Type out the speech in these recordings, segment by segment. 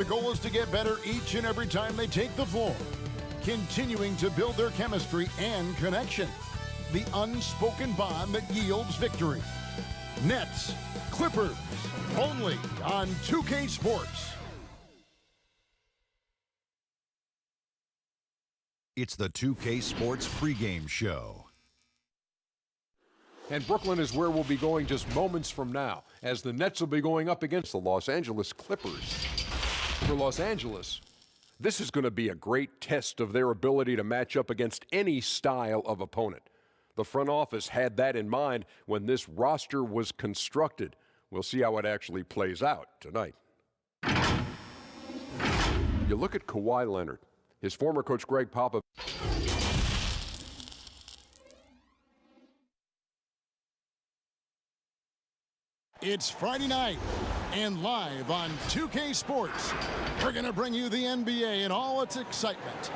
The goal is to get better each and every time they take the floor, continuing to build their chemistry and connection. The unspoken bond that yields victory. Nets, Clippers, only on 2K Sports. It's the 2K Sports pregame show. And Brooklyn is where we'll be going just moments from now, as the Nets will be going up against the Los Angeles Clippers. For Los Angeles, this is going to be a great test of their ability to match up against any style of opponent. The front office had that in mind when this roster was constructed. We'll see how it actually plays out tonight. You look at Kawhi Leonard, his former coach Greg Popovich. It's Friday night, and live on 2K Sports, we're going to bring you the NBA in all its excitement.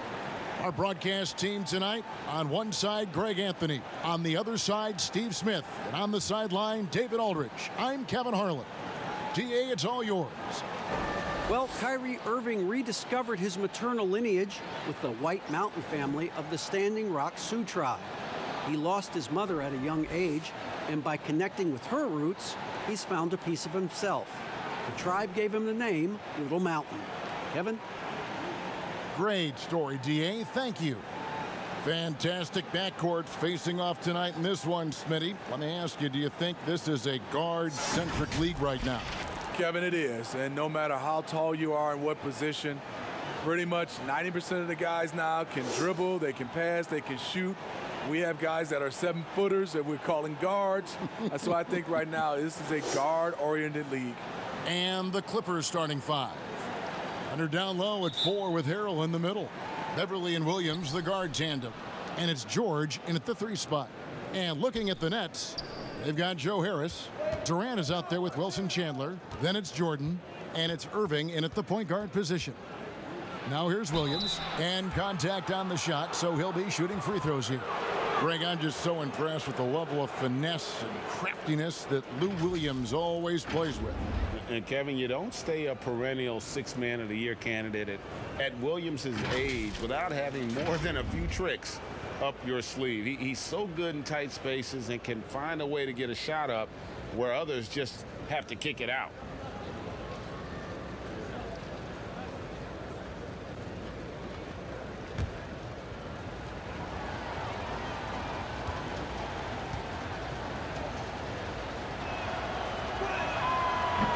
Our broadcast team tonight, on one side, Greg Anthony. On the other side, Steve Smith. And on the sideline, David Aldridge. I'm Kevin Harlan. DA, it's all yours. Well, Kyrie Irving rediscovered his maternal lineage with the White Mountain family of the Standing Rock Sioux tribe. He lost his mother at a young age, and by connecting with her roots, he's found a piece of himself. The tribe gave him the name Little Mountain. Kevin? Great story, DA. Thank you. Fantastic backcourts facing off tonight in this one, Smitty. Let me ask you, do you think this is a guard-centric league right now? Kevin, it is. And no matter how tall you are and what position, pretty much 90% of the guys now can dribble, they can pass, they can shoot. We have guys that are 7-footers that we're calling guards. So I think right now this is a guard-oriented league. And the Clippers starting five. Under down low at 4 with Harrell in the middle. Beverly and Williams, the guard tandem. And it's George in at the 3 spot. And looking at the Nets, they've got Joe Harris. Durant is out there with Wilson Chandler. Then it's Jordan. And it's Irving in at the point guard position. Now here's Williams. And contact on the shot, so he'll be shooting free throws here. Greg, I'm just so impressed with the level of finesse and craftiness that Lou Williams always plays with. And Kevin, you don't stay a perennial 6th Man of the Year candidate at Williams' age without having more than a few tricks up your sleeve. He's so good in tight spaces and can find a way to get a shot up where others just have to kick it out.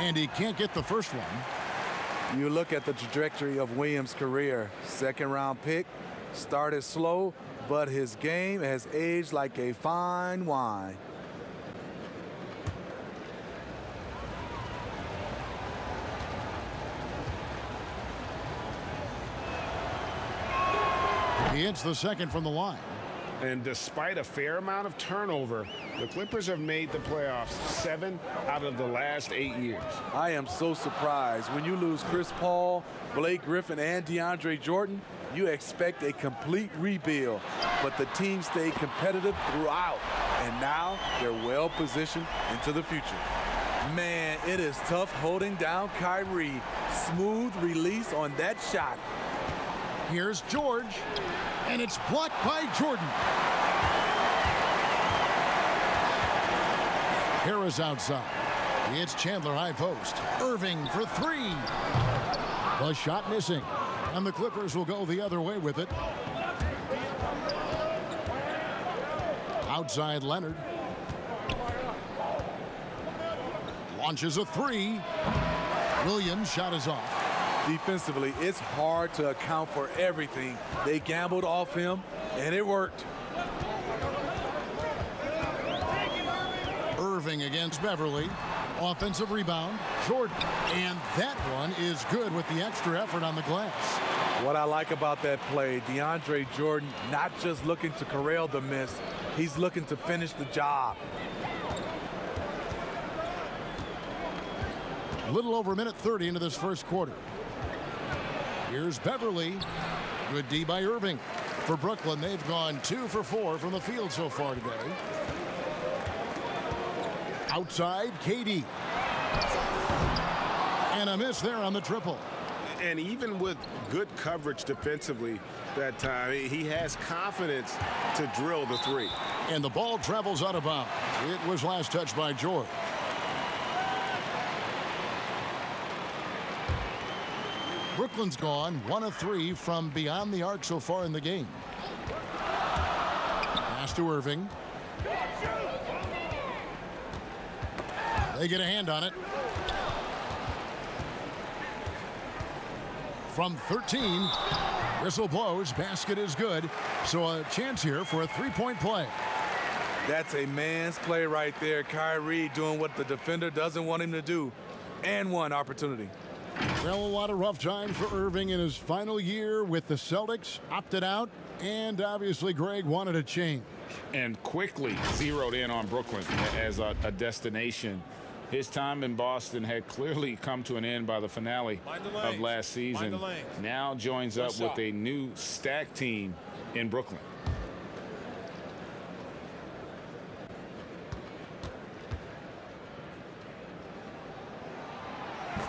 And he can't get the first one. You look at the trajectory of Williams' career. 2nd-round pick, started slow, but his game has aged like a fine wine. He hits the second from the line. And despite a fair amount of turnover, the Clippers have made the playoffs 7 out of the last 8 years. I am so surprised. When you lose Chris Paul, Blake Griffin, and DeAndre Jordan, you expect a complete rebuild. But the team stayed competitive throughout, and now they're well positioned into the future. Man, it is tough holding down Kyrie. Smooth release on that shot. Here's George, and it's blocked by Jordan. Harris outside. It's Chandler high post. Irving for 3. The shot missing, and the Clippers will go the other way with it. Outside Leonard. Launches a 3. Williams' shot is off. Defensively, it's hard to account for everything. They gambled off him, and it worked. Irving against Beverly. Offensive rebound, Jordan. And that one is good with the extra effort on the glass. What I like about that play, DeAndre Jordan not just looking to corral the miss, he's looking to finish the job. A little over a minute 30 into this first quarter. Here's Beverly. Good D by Irving. For Brooklyn, they've gone 2 for 4 from the field so far today. Outside, KD. And a miss there on the triple. And even with good coverage defensively that time, he has confidence to drill the three. And the ball travels out of bounds. It was last touched by George. Brooklyn's gone 1 of 3 from beyond the arc so far in the game. Pass to Irving. They get a hand on it. From 13, whistle blows, basket is good. So a chance here for a three-point play. That's a man's play right there. Kyrie doing what the defender doesn't want him to do. And one opportunity. Well, a lot of rough times for Irving in his final year with the Celtics. Opted out, and obviously Greg wanted a change. And quickly zeroed in on Brooklyn as a destination. His time in Boston had clearly come to an end by the finale of last season. Now joins up with a new stacked team in Brooklyn.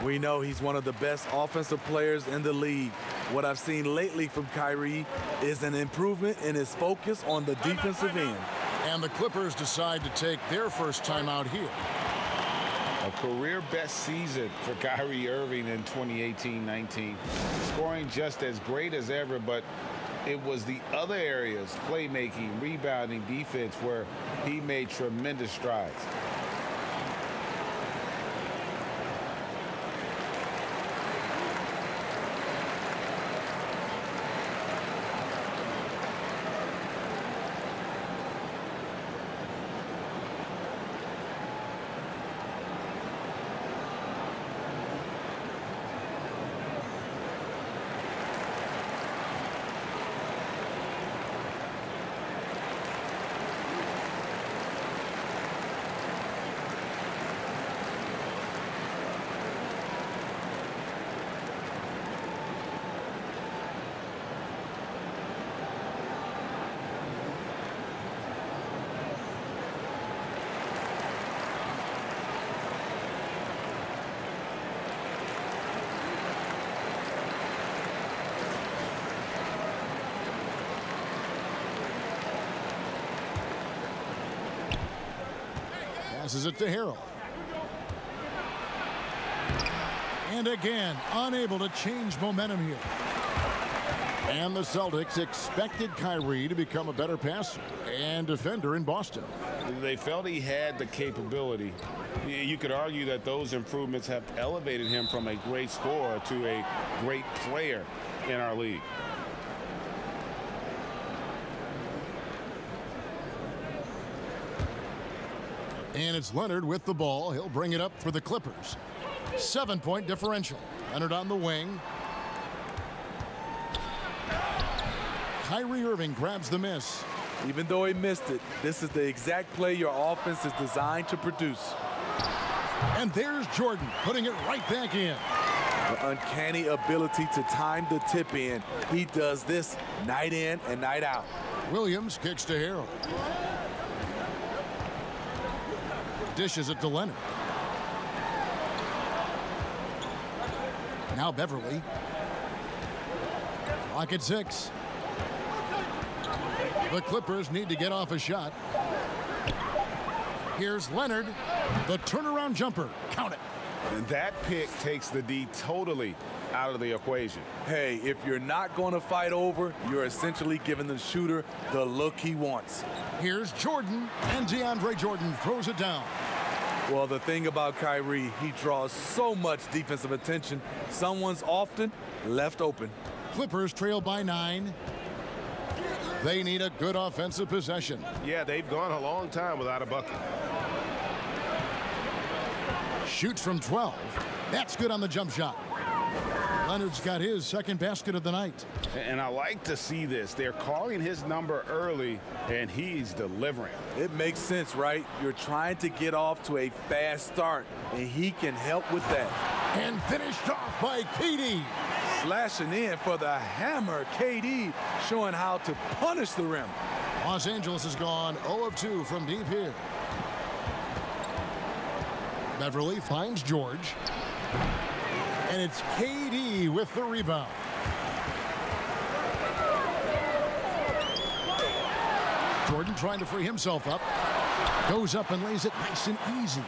We know he's one of the best offensive players in the league. What I've seen lately from Kyrie is an improvement in his focus on the defensive end. And the Clippers decide to take their first time out here. A career best season for Kyrie Irving in 2018-19. Scoring just as great as ever, but it was the other areas, playmaking, rebounding, defense, where he made tremendous strides. Passes it to Harrell. And again, unable to change momentum here. And the Celtics expected Kyrie to become a better passer and defender in Boston. They felt he had the capability. You could argue that those improvements have elevated him from a great scorer to a great player in our league. And it's Leonard with the ball. He'll bring it up for the Clippers. 7-point differential. Leonard on the wing. Kyrie Irving grabs the miss. Even though he missed it, this is the exact play your offense is designed to produce. And there's Jordan putting it right back in. The uncanny ability to time the tip in. He does this night in and night out. Williams kicks to Harrell. Dishes it to Leonard. Now Beverly. Clock at 6. The Clippers need to get off a shot. Here's Leonard. The turnaround jumper. Count it. And that pick takes the D totally out of the equation. Hey, if you're not going to fight over, you're essentially giving the shooter the look he wants. Here's Jordan, and DeAndre Jordan throws it down. Well, the thing about Kyrie, he draws so much defensive attention, someone's often left open. Clippers trail by 9. They need a good offensive possession. Yeah, they've gone a long time without a bucket. Shoots from 12. That's good on the jump shot. Leonard's got his second basket of the night. And I like to see this. They're calling his number early, and he's delivering. It makes sense, right? You're trying to get off to a fast start, and he can help with that. And finished off by KD. Slashing in for the hammer. KD showing how to punish the rim. Los Angeles has gone 0 of 2 from deep here. Beverly finds George. And And it's KD with the rebound. Jordan trying to free himself up. Goes up and lays it nice and easy.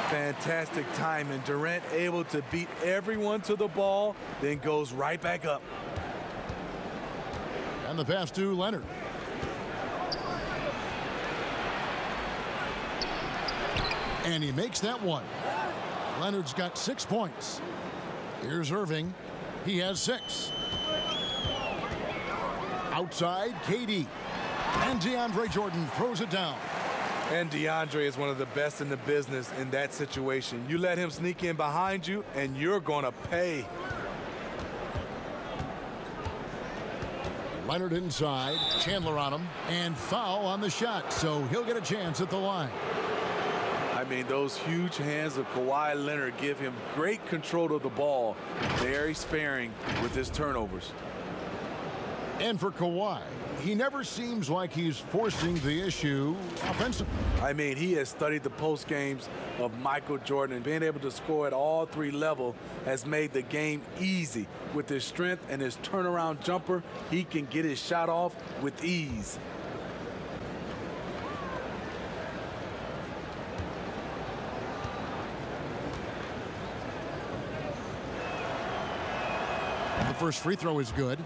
Fantastic timing. Durant able to beat everyone to the ball, then goes right back up. And the pass to Leonard. And he makes that one. Leonard's got 6 points. Here's Irving. He has 6. Outside, KD. And DeAndre Jordan throws it down. And DeAndre is one of the best in the business in that situation. You let him sneak in behind you, and you're going to pay. Leonard inside. Chandler on him. And foul on the shot, so he'll get a chance at the line. I mean, those huge hands of Kawhi Leonard give him great control of the ball. Very sparing with his turnovers. And for Kawhi, he never seems like he's forcing the issue offensively. I mean, he has studied the post games of Michael Jordan, and being able to score at all 3 levels has made the game easy. With his strength and his turnaround jumper, he can get his shot off with ease. The first free throw is good.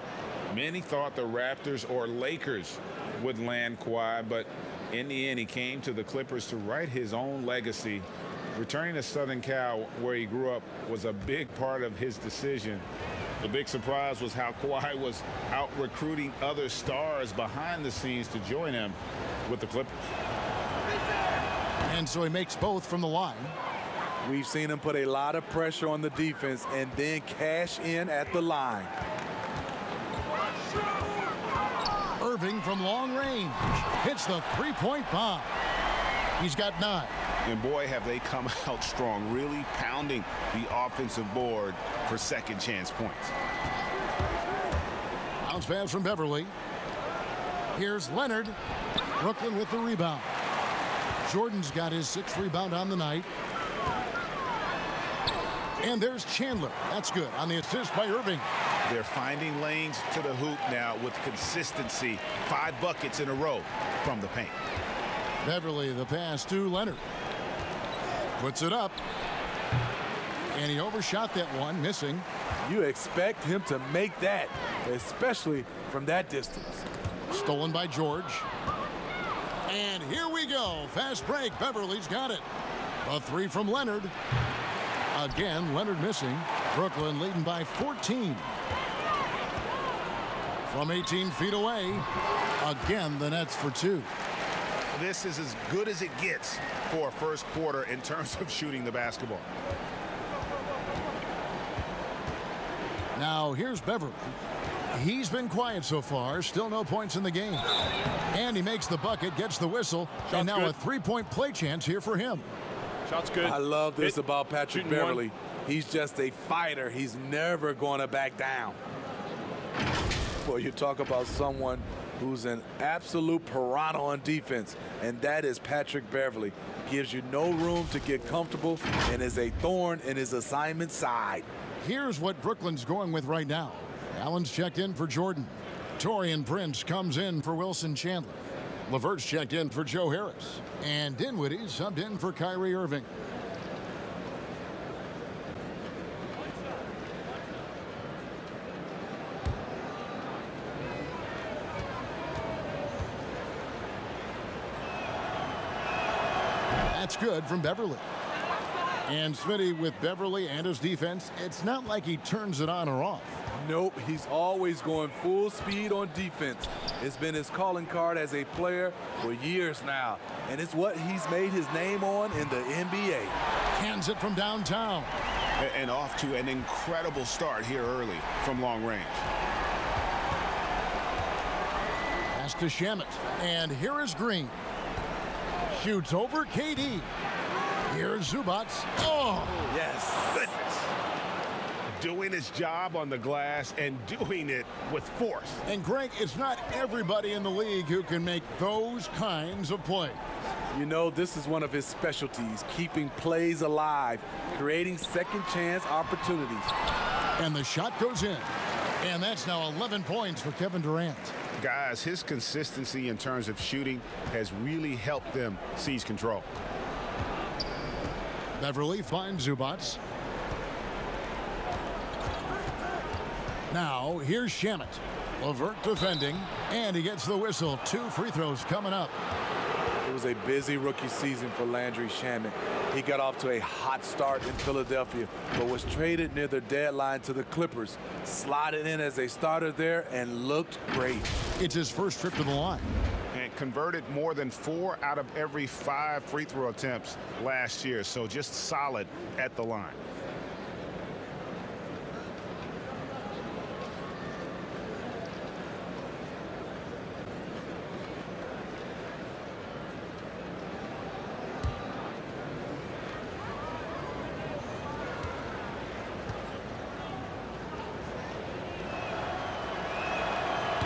Many thought the Raptors or Lakers would land Kawhi, but in the end, he came to the Clippers to write his own legacy. Returning to Southern Cal, where he grew up, was a big part of his decision. The big surprise was how Kawhi was out recruiting other stars behind the scenes to join him with the Clippers. And so he makes both from the line. We've seen him put a lot of pressure on the defense and then cash in at the line. Irving from long range hits the three-point bomb. He's got 9. And boy, have they come out strong, really pounding the offensive board for second chance points. Bounce pass from Beverly. Here's Leonard. Brooklyn with the rebound. Jordan's got his 6th rebound on the night. And there's Chandler. That's good on the assist by Irving. They're finding lanes to the hoop now with consistency. 5 buckets in a row from the paint. Beverly, the pass to Leonard. Puts it up. And he overshot that one, missing. You expect him to make that, especially from that distance. Stolen by George. And here we go. Fast break. Beverly's got it. A 3 from Leonard. Again, Leonard missing. Brooklyn leading by 14. From 18 feet away. Again, the Nets for 2. This is as good as it gets for a first quarter in terms of shooting the basketball. Now, here's Beverly. He's been quiet so far. Still no points in the game. And he makes the bucket, gets the whistle. And now a 3-point play chance here for him. Shot's good. I love this about Patrick Shooting Beverly. He's just a fighter. He's never going to back down. Well, you talk about someone who's an absolute piranha on defense, and that is Patrick Beverly. Gives you no room to get comfortable and is a thorn in his assignment side. Here's what Brooklyn's going with right now. Allen's checked in for Jordan. Taurean Prince comes in for Wilson Chandler. LeVert's checked in for Joe Harris. And Dinwiddie subbed in for Kyrie Irving. That's good from Beverly. And Smitty with Beverly and his defense, it's not like he turns it on or off. Nope, he's always going full speed on defense. It's been his calling card as a player for years now, and it's what he's made his name on in the NBA. Hands it from downtown. And off to an incredible start here early from long range. Pass to Shamet. And here is Green. Shoots over KD. Here's Zubats. Oh, Yes. doing his job on the glass and doing it with force. And Greg, it's not everybody in the league who can make those kinds of plays. You know, this is one of his specialties, keeping plays alive, creating second chance opportunities. And the shot goes in. And that's now 11 points for Kevin Durant. Guys, his consistency in terms of shooting has really helped them seize control. Beverly finds Zubac. Now, here's Shamet. LeVert defending, and he gets the whistle. 2 free throws coming up. It was a busy rookie season for Landry Shamet. He got off to a hot start in Philadelphia, but was traded near the deadline to the Clippers. Slotted in as a starter there and looked great. It's his first trip to the line. And converted more than 4 out of every 5 free throw attempts last year, so just solid at the line.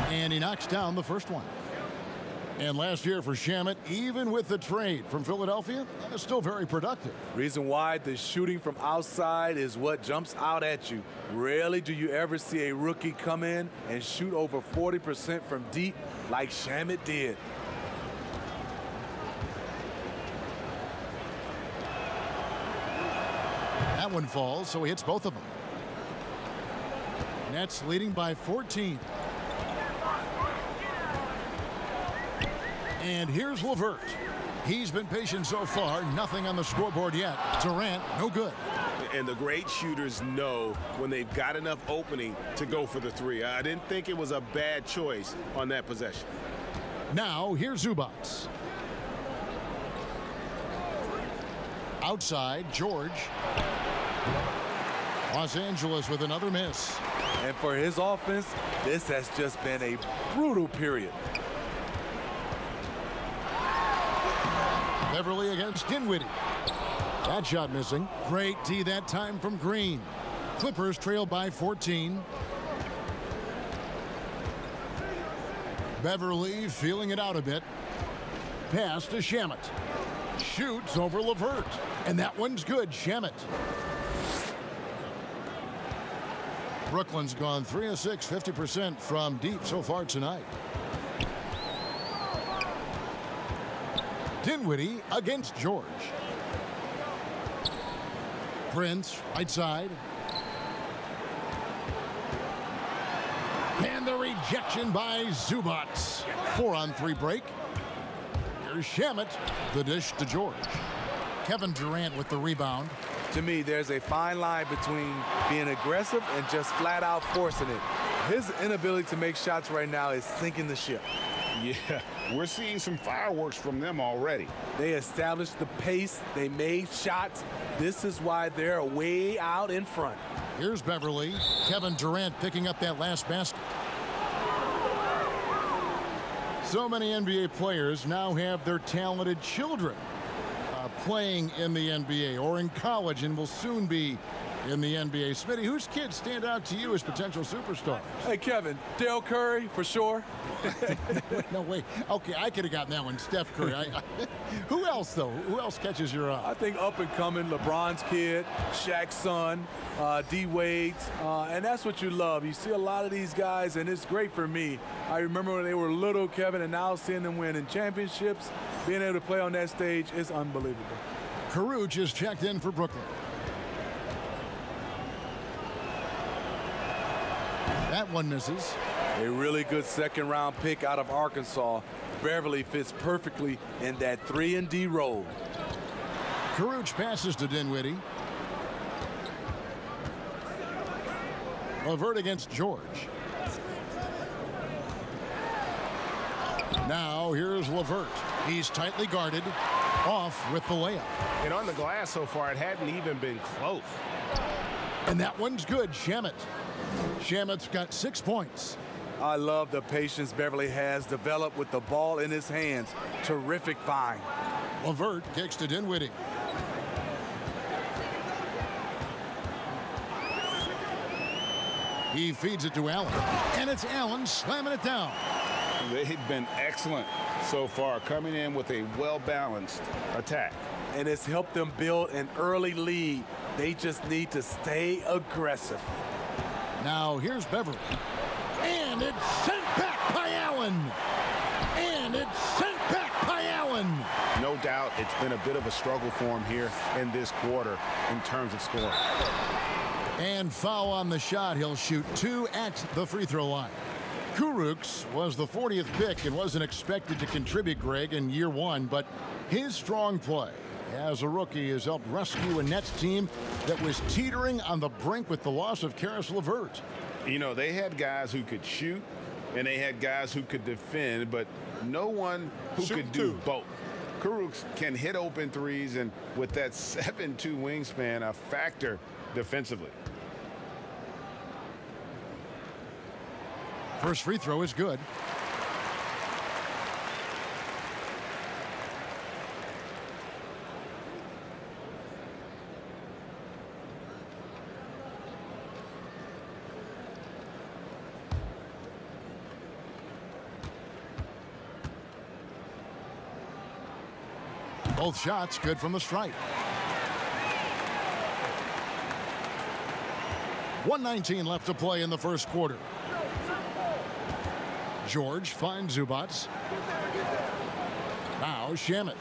And he knocks down the first one. And last year for Shamet, even with the trade from Philadelphia, still very productive. Reason why the shooting from outside is what jumps out at you. Rarely do you ever see a rookie come in and shoot over 40% from deep like Shamet did. That one falls, so he hits both of them. Nets leading by 14. And here's LeVert. He's been patient so far. Nothing on the scoreboard yet. Durant, no good. And the great shooters know when they've got enough opening to go for the 3. I didn't think it was a bad choice on that possession. Now, here's Zubac. Outside, George. Los Angeles with another miss. And for his offense, this has just been a brutal period. Beverly against Dinwiddie. That shot missing. Great D that time from Green. Clippers trail by 14. Beverly feeling it out a bit. Pass to Shamet. Shoots over LeVert. And that one's good. Shamet. Brooklyn's gone 3 of 6, 50% from deep so far tonight. Dinwiddie against George. Prince, right side. And the rejection by Zubac. 4-on-3 break. Here's Shamet. The dish to George. Kevin Durant with the rebound. To me, there's a fine line between being aggressive and just flat out forcing it. His inability to make shots right now is sinking the ship. Yeah, we're seeing some fireworks from them already. They established the pace. They made shots. This is why they're way out in front. Here's Beverly. Kevin Durant picking up that last basket. So many NBA players now have their talented children playing in the NBA or in college and will soon be in the NBA. Smitty, whose kids stand out to you as potential superstars? Hey, Kevin, Dale Curry, for sure. No, wait. Okay, I could have gotten that one. Steph Curry. Who else, though? Who else catches your eye? I think up and coming, LeBron's kid, Shaq's son, D-Wade's, and that's what you love. You see a lot of these guys, and it's great for me. I remember when they were little, Kevin, and now seeing them win in championships, being able to play on that stage is unbelievable. Caruth is checked in for Brooklyn. That one misses. A really good second-round pick out of Arkansas. Beverly fits perfectly in that 3-and-D role. Caruth passes to Dinwiddie. LeVert against George. Now here's LeVert. He's tightly guarded. Off with the layup. And on the glass so far, it hadn't even been close. And that one's good. Shamet. Shamet's got 6 points. I love the patience Beverly has developed with the ball in his hands. Terrific find. LeVert kicks to Dinwiddie. He feeds it to Allen, and it's Allen slamming it down. They've been excellent so far, coming in with a well-balanced attack. And it's helped them build an early lead. They just need to stay aggressive. Now here's Beverly. And it's sent back by Allen. And it's sent back by Allen. No doubt it's been a bit of a struggle for him here in this quarter in terms of scoring. And foul on the shot. He'll shoot 2 at the free throw line. Kurucs was the 40th pick and wasn't expected to contribute, Greg, in year 1, but his strong play as a rookie has helped rescue a Nets team that was teetering on the brink with the loss of Karis LeVert. You know, they had guys who could shoot, and they had guys who could defend, but no one who could do both. Kurucs can hit open threes, and with that 7'2" wingspan, a factor defensively. First free throw is good. Both shots good from the stripe. 1:19 left to play in the first quarter. George finds Zubac. Now Shamet.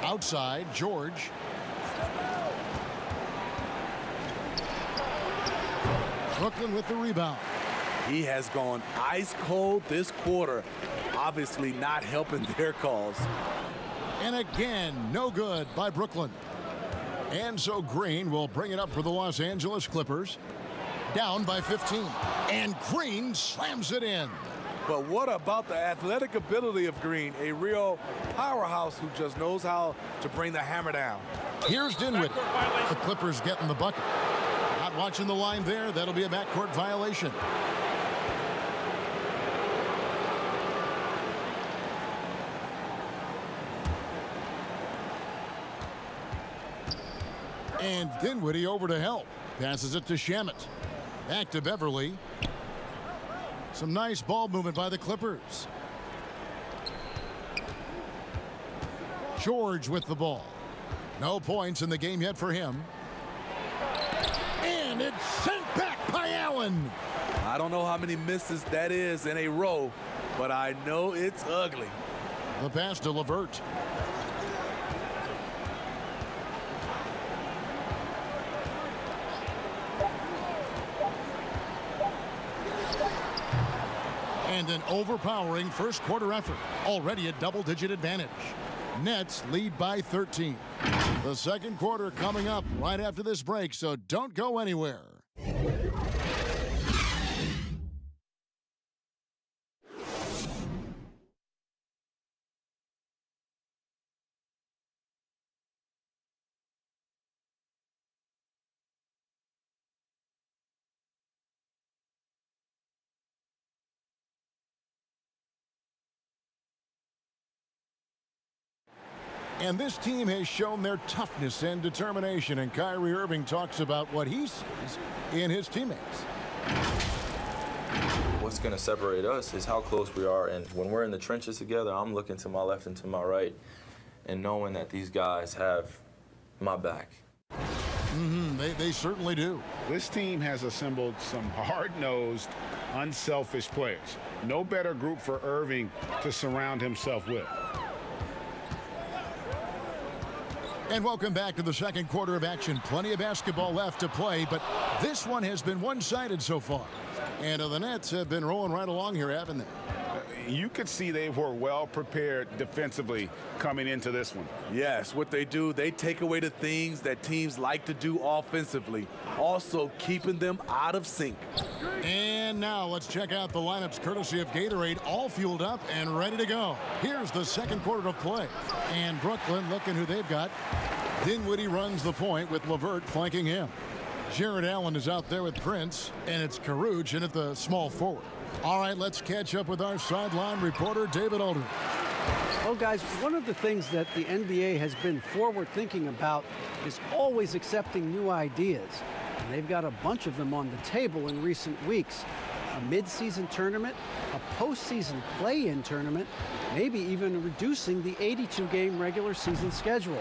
Outside, George. Brooklyn with the rebound. He has gone ice cold this quarter. Obviously not helping their cause. And again, no good by Brooklyn. And so Green will bring it up for the Los Angeles Clippers. Down by 15. And Green slams it in. But what about the athletic ability of Green? A real powerhouse who just knows how to bring the hammer down. Here's Dinwiddie. The Clippers getting the bucket. Not watching the line there. That'll be a backcourt violation. And Dinwiddie over to help. Passes it to Shamet. Back to Beverly. Some nice ball movement by the Clippers. George with the ball. No points in the game yet for him. And it's sent back by Allen. I don't know how many misses that is in a row, but I know it's ugly. The pass to LeVert. And an overpowering first quarter effort. Already a double-digit advantage. Nets lead by 13. The second quarter coming up right after this break, so don't go anywhere. And this team has shown their toughness and determination, and Kyrie Irving talks about what he sees in his teammates. What's going to separate us is how close we are, and when we're in the trenches together, I'm looking to my left and to my right and knowing that these guys have my back. They certainly do. This team has assembled some hard-nosed, unselfish players. No better group for Irving to surround himself with. And welcome back to the second quarter of action. Plenty of basketball left to play, but this one has been one-sided so far. And the Nets have been rolling right along here, haven't they? You could see they were well prepared defensively coming into this one. Yes, what they do, they take away the things that teams like to do offensively, also keeping them out of sync. And now let's check out the lineups courtesy of Gatorade, all fueled up and ready to go. Here's the second quarter of play. And Brooklyn looking who they've got. Dinwiddie runs the point with LeVert flanking him. Jared Allen is out there with Prince, and it's Kurucs in at the small forward. All right, let's catch up with our sideline reporter, David Aldridge. Well, guys, one of the things that the NBA has been forward thinking about is always accepting new ideas. and they've got a bunch of them on the table in recent weeks. A mid-season tournament, a postseason play-in tournament, maybe even reducing the 82-game regular season schedule.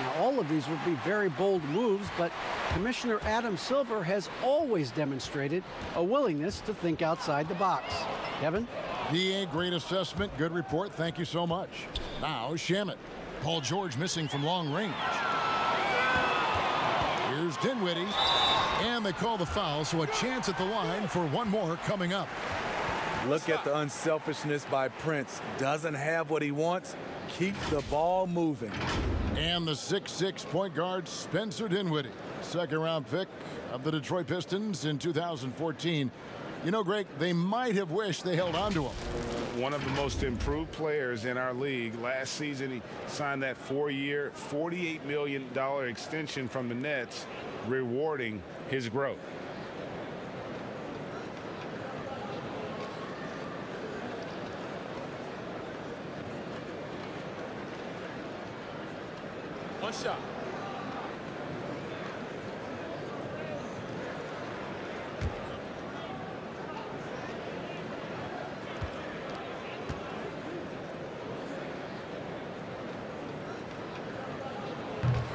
Now, all of these would be very bold moves, but Commissioner Adam Silver has always demonstrated a willingness to think outside the box. Kevin? DA, great assessment, good report. Thank you so much. Now, Shamet. Paul George missing from long range. Here's Dinwiddie, and they call the foul, so a chance at the line for one more coming up. Look at the unselfishness by Prince. Doesn't have what he wants, keeps the ball moving. And the 6'6" point guard, Spencer Dinwiddie, second-round pick of the Detroit Pistons in 2014. You know, Greg, they might have wished they held on to him. One of the most improved players in our league. Last season, he signed that 4-year, $48 million extension from the Nets, rewarding his growth. One shot.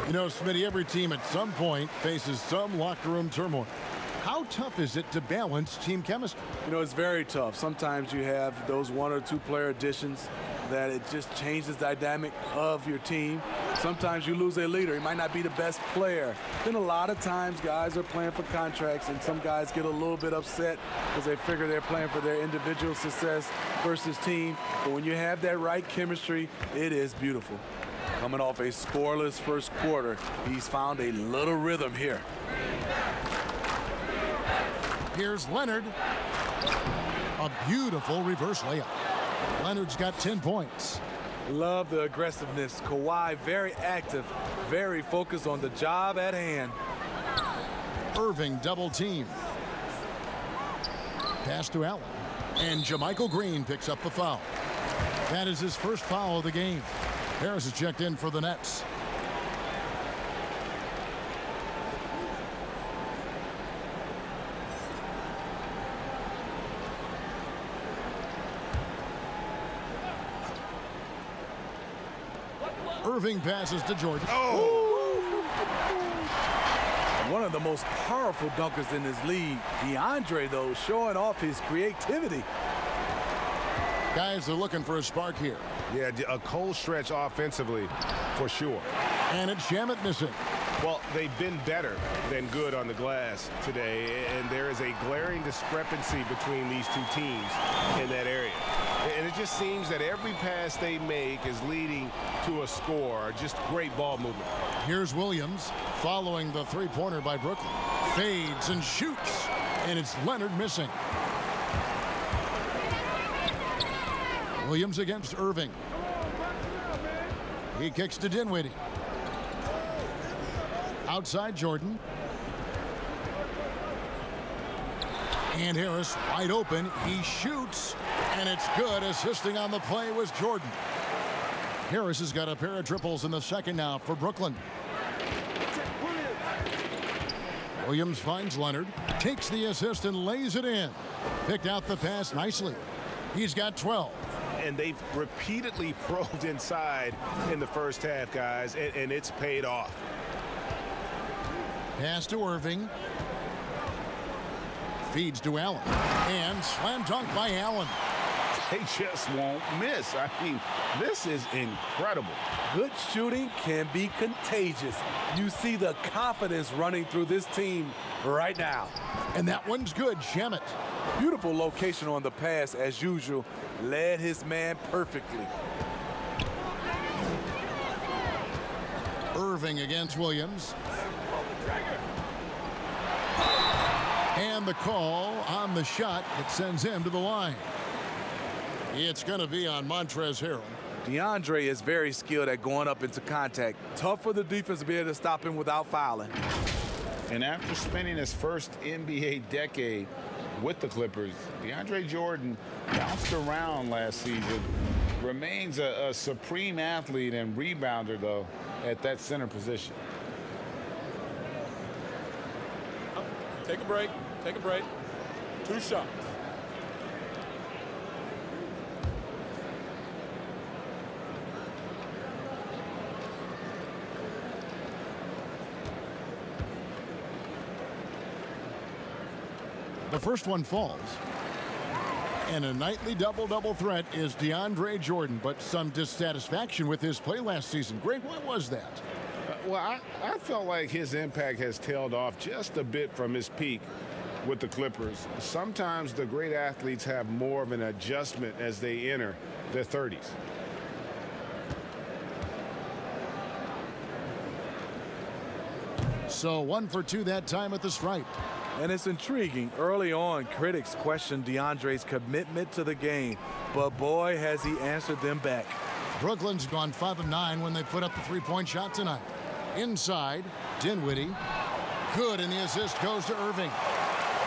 You know, Smitty, every team at some point faces some locker room turmoil. How tough is it to balance team chemistry? You know, it's very tough. Sometimes you have those 1 or 2 player additions that it just changes the dynamic of your team. Sometimes you lose a leader. He might not be the best player. Then a lot of times guys are playing for contracts, and some guys get a little bit upset because they figure they're playing for their individual success versus team. But when you have that right chemistry, it is beautiful. Coming off a scoreless first quarter, he's found a little rhythm here. Here's Leonard. A beautiful reverse layup. Leonard's got 10 points. Love the aggressiveness. Kawhi very active, very focused on the job at hand. Irving double team. Pass to Allen. And JaMychal Green picks up the foul. That is his first foul of the game. Harris is checked in for the Nets. Irving passes to Jordan. One of the most powerful dunkers in this league. DeAndre, though, showing off his creativity. Guys are looking for a spark here. Yeah, a cold stretch offensively, for sure. And it's Shamet missing. Well, they've been better than good on the glass today, and there is a glaring discrepancy between these two teams in that area. And it just seems that every pass they make is leading to a score. Just great ball movement. Here's Williams following the three-pointer by Brooklyn. Fades and shoots, and it's Leonard missing. Williams against Irving. He kicks to Dinwiddie. Outside Jordan. And Harris wide open. He shoots, and it's good. Assisting on the play was Jordan. Harris has got a pair of triples in the second now for Brooklyn. Williams finds Leonard, takes the assist and lays it in. Picked out the pass nicely. He's got 12. And they've repeatedly probed inside in the first half, guys, and it's paid off. Pass to Irving. Feeds to Allen. And slam dunk by Allen. They just won't miss. I mean, this is incredible. Good shooting can be contagious. You see the confidence running through this team right now. And that one's good, Shamet. Beautiful location on the pass as usual. Led his man perfectly. Irving against Williams. And the call on the shot that sends him to the line. It's going to be on Montrezl Harrell. DeAndre is very skilled at going up into contact. Tough for the defense to be able to stop him without fouling. And after spending his first NBA decade with the Clippers, DeAndre Jordan bounced around last season. Remains a supreme athlete and rebounder, though, at that center position. Take a break. Take a break. 2 shots. The first one falls. And a nightly double-double threat is DeAndre Jordan, but some dissatisfaction with his play last season. Greg, why was that? Well, I felt like his impact has tailed off just a bit from his peak with the Clippers. Sometimes the great athletes have more of an adjustment as they enter their 30s. So 1 for 2 that time at the stripe. And it's intriguing. Early on, critics questioned DeAndre's commitment to the game, but boy, has he answered them back. Brooklyn's gone 5 of 9 when they put up the three-point shot tonight. Inside, Dinwiddie. Good, and the assist goes to Irving.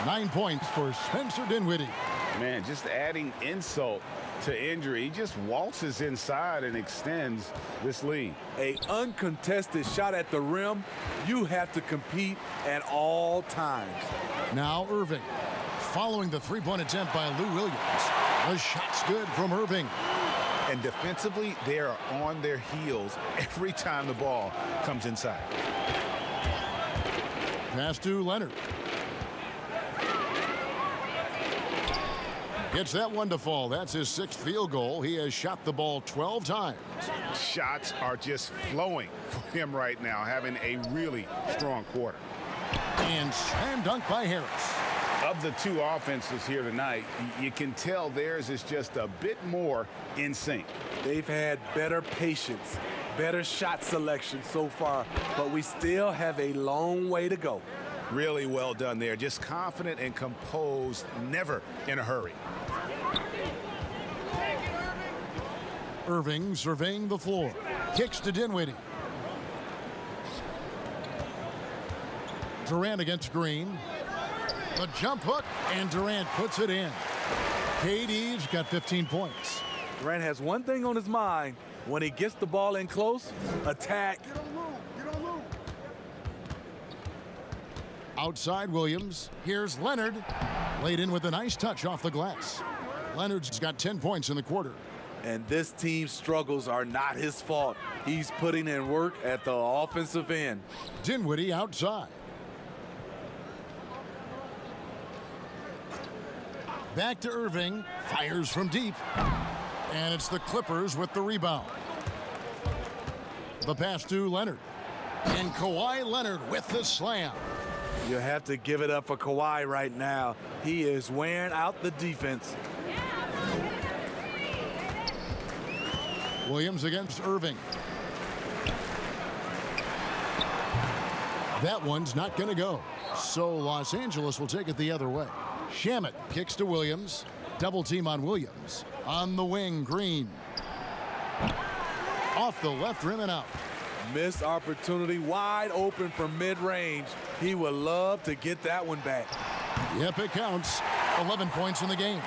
9 points for Spencer Dinwiddie. Man, just adding insult to injury. He just waltzes inside and extends this lead. An uncontested shot at the rim, you have to compete at all times. Now Irving, following the three-point attempt by Lou Williams. The shot's good from Irving. And defensively, they are on their heels every time the ball comes inside. Pass to Leonard. Gets that one to fall. That's his 6th field goal. He has shot the ball 12 times. Shots are just flowing for him right now, having a really strong quarter. And slam dunk by Harris. Of the 2 offenses here tonight, you can tell theirs is just a bit more in sync. They've had better patience, better shot selection so far, but we still have a long way to go. Really well done there. Just confident and composed, never in a hurry. Irving surveying the floor. Kicks to Dinwiddie. Durant against Green. The jump hook, and Durant puts it in. KD's got 15 points. Durant has one thing on his mind. When he gets the ball in close, attack. Outside Williams. Here's Leonard. Laid in with a nice touch off the glass. Leonard's got 10 points in the quarter. And this team's struggles are not his fault. He's putting in work at the offensive end. Dinwiddie outside. Back to Irving. Fires from deep. And it's the Clippers with the rebound. The pass to Leonard. And Kawhi Leonard with the slam. You have to give it up for Kawhi right now. He is wearing out the defense. Williams against Irving. That one's not going to go. So Los Angeles will take it the other way. Shamet kicks to Williams. Double team on Williams. On the wing, Green. Off the left rim and out. Missed opportunity, wide open from mid-range. He would love to get that one back. Yep, it counts. 11 points in the game.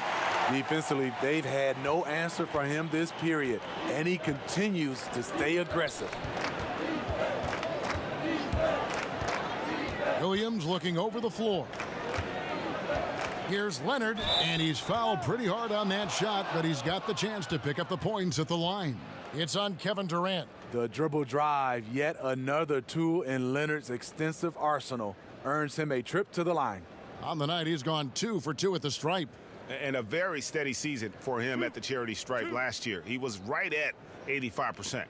Defensively, they've had no answer for him this period, and he continues to stay aggressive. Williams looking over the floor. Here's Leonard, and he's fouled pretty hard on that shot, but he's got the chance to pick up the points at the line. It's on Kevin Durant. The dribble drive, yet another tool in Leonard's extensive arsenal, earns him a trip to the line. On the night, he's gone 2 for 2 at the stripe. And a very steady season for him at the charity stripe last year. He was right at 85%.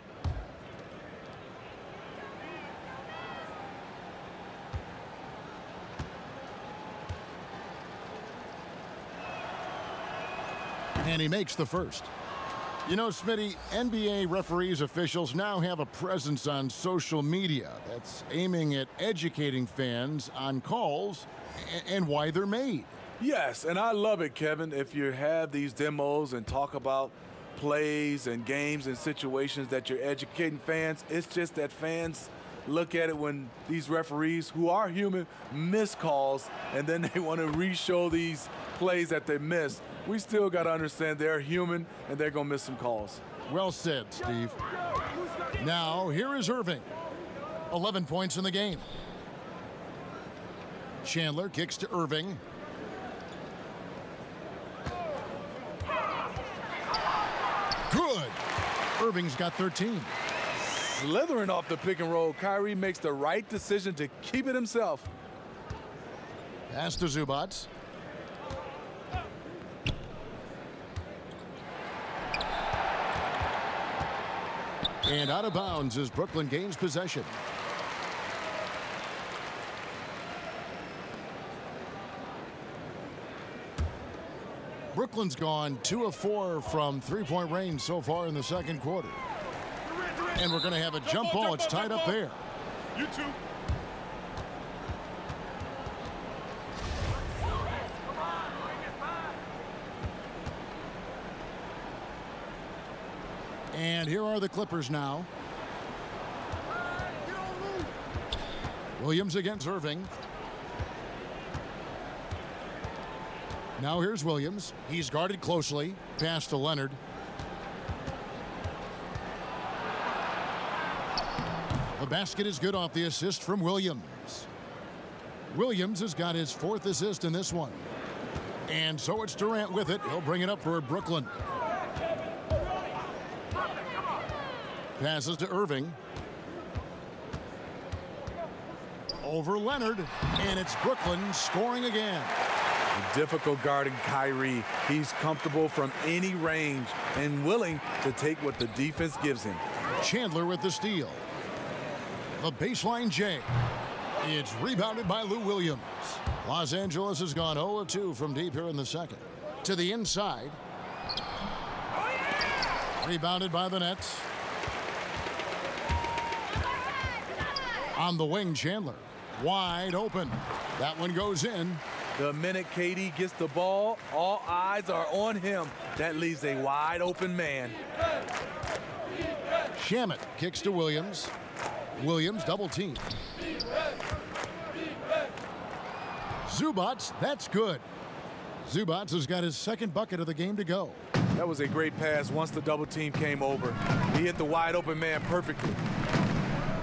And he makes the first. You know, Smitty, NBA referees, officials now have a presence on social media that's aiming at educating fans on calls and why they're made. Yes, and I love it, Kevin. If you have these demos and talk about plays and games and situations that you're educating fans, it's just that fans look at it when these referees, who are human, miss calls, and then they want to re-show these plays that they missed. We still got to understand they're human, and they're going to miss some calls. Well said, Steve. Now, here is Irving. 11 points in the game. Chandler kicks to Irving. Good. Irving's got 13. Slithering off the pick and roll, Kyrie makes the right decision to keep it himself. Pass to Zubac. And out of bounds as Brooklyn gains possession. Brooklyn's gone 2 of 4 from three-point range so far in the second quarter. And we're going to have a jump ball. It's tied up there. You too. And here are the Clippers now. Williams against Irving. Now here's Williams. He's guarded closely. Pass to Leonard. The basket is good off the assist from Williams. Williams has got his 4th assist in this one. And so it's Durant with it. He'll bring it up for Brooklyn. Passes to Irving. Over Leonard. And it's Brooklyn scoring again. Difficult guarding Kyrie. He's comfortable from any range and willing to take what the defense gives him. Chandler with the steal. The baseline J. It's rebounded by Lou Williams. Los Angeles has gone 0 of 2 from deep here in the second. To the inside. Rebounded by the Nets. On the wing, Chandler. Wide open. That one goes in. The minute KD gets the ball, all eyes are on him. That leaves a wide open man. Shamet kicks to Williams. Williams double team. Zubac, that's good. Zubac has got his 2nd bucket of the game to go. That was a great pass once the double team came over. He hit the wide open man perfectly.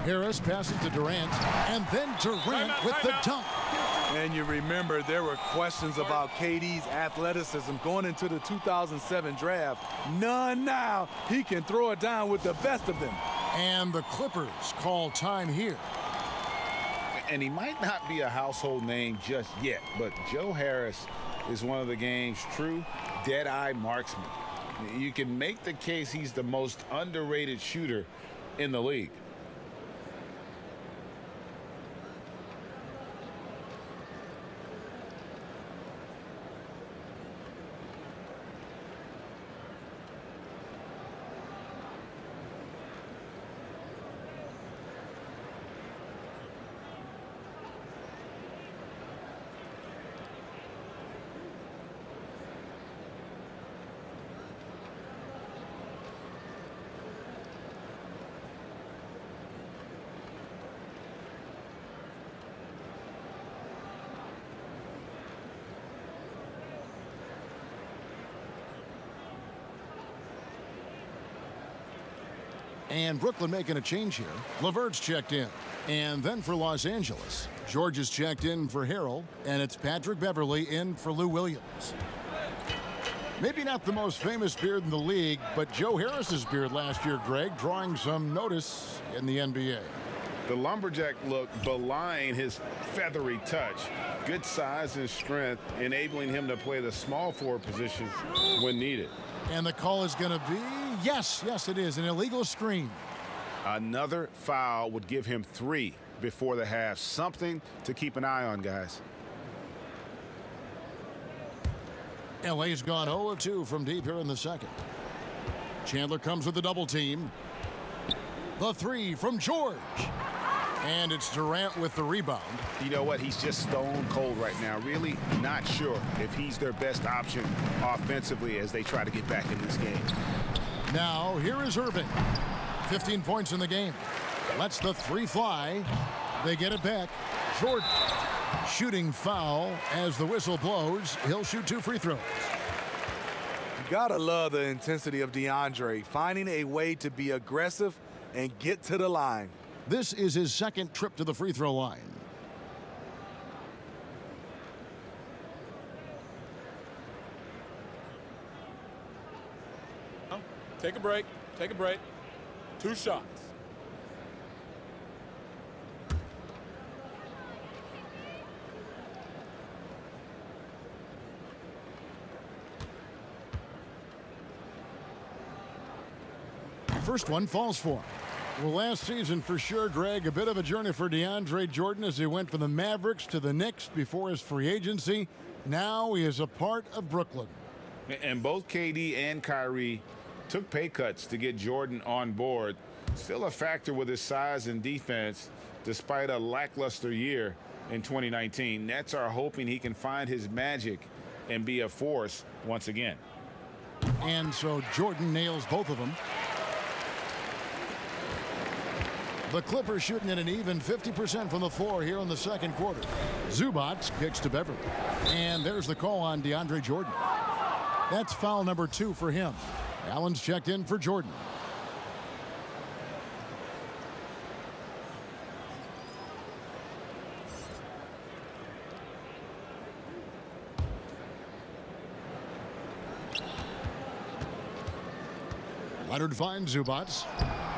Harris passes to Durant, and then Durant with the dunk. And you remember there were questions about KD's athleticism going into the 2007 draft. None now. He can throw it down with the best of them. And the Clippers call time here. And he might not be a household name just yet, but Joe Harris is one of the game's true dead-eye marksmen. You can make the case he's the most underrated shooter in the league. And Brooklyn making a change here. LeVert's checked in. And then for Los Angeles, George is checked in for Harrell, and it's Patrick Beverley in for Lou Williams. Maybe not the most famous beard in the league, but Joe Harris's beard last year, Greg, drawing some notice in the NBA. The lumberjack look belying his feathery touch. Good size and strength, enabling him to play the small forward position when needed. And the call is going to be, yes, it is, an illegal screen. Another foul would give him 3 before the half. Something to keep an eye on, guys. LA's gone 0 of 2 from deep here in the second. Chandler comes with the double team. The 3 from George. And it's Durant with the rebound. You know what? He's just stone cold right now. Really not sure if he's their best option offensively as they try to get back in this game. Now, here is Irving. 15 points in the game. Lets the 3 fly. They get it back. Jordan. Shooting foul as the whistle blows. He'll shoot 2 free throws. You gotta love the intensity of DeAndre, finding a way to be aggressive and get to the line. This is his 2nd trip to the free throw line. Take a break. Take a break. 2 shots. First one falls for him. Well, last season for sure, Greg, a bit of a journey for DeAndre Jordan as he went from the Mavericks to the Knicks before his free agency. Now he is a part of Brooklyn. And both KD and Kyrie took pay cuts to get Jordan on board. Still a factor with his size and defense despite a lackluster year in 2019. Nets are hoping he can find his magic and be a force once again. And so Jordan nails both of them. The Clippers shooting at an even 50% from the floor here in the second quarter. Zubac kicks to Beverly. And there's the call on DeAndre Jordan. That's foul number 2 for him. Allen's checked in for Jordan. Leonard finds Zubac.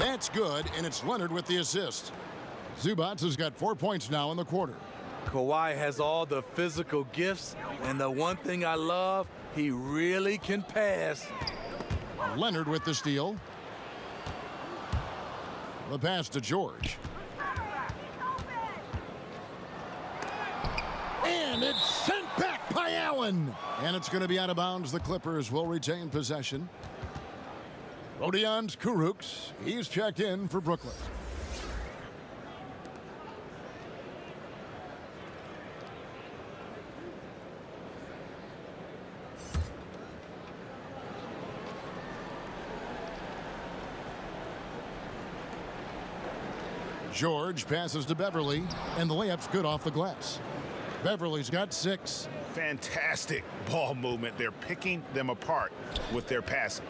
That's good, and it's Leonard with the assist. Zubac has got 4 points now in the quarter. Kawhi has all the physical gifts, and the one thing I love, he really can pass. Leonard with the steal. The pass to George. And it's sent back by Allen. And it's going to be out of bounds. The Clippers will retain possession. Rodions Kurucs, he's checked in for Brooklyn. George passes to Beverly, and the layup's good off the glass. Beverly's got 6. Fantastic ball movement. They're picking them apart with their passing.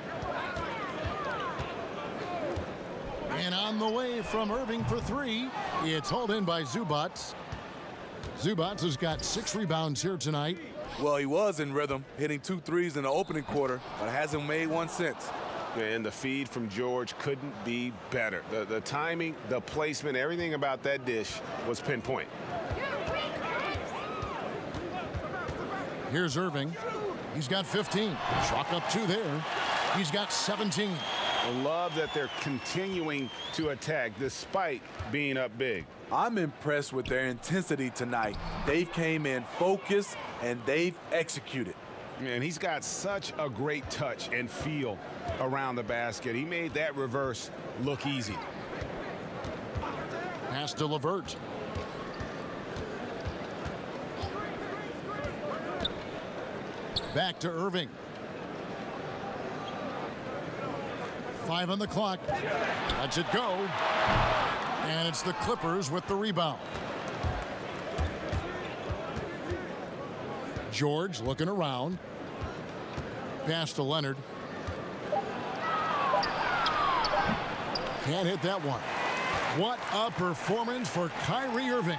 And on the way from Irving for 3, it's hauled in by Zubac. Zubac has got 6 rebounds here tonight. Well, he was in rhythm, hitting 2 threes in the opening quarter, but hasn't made one since. And the feed from George couldn't be better. The timing, the placement, everything about that dish was pinpoint. Here's Irving. He's got 15. Chalk up 2 there. He's got 17. I love that they're continuing to attack despite being up big. I'm impressed with their intensity tonight. They've came in focused, and they've executed. And he's got such a great touch and feel around the basket. He made that reverse look easy. Pass to LeVert. Back to Irving. 5 on the clock. Lets it go. And it's the Clippers with the rebound. George looking around. Pass to Leonard. Can't hit that one. What a performance for Kyrie Irving.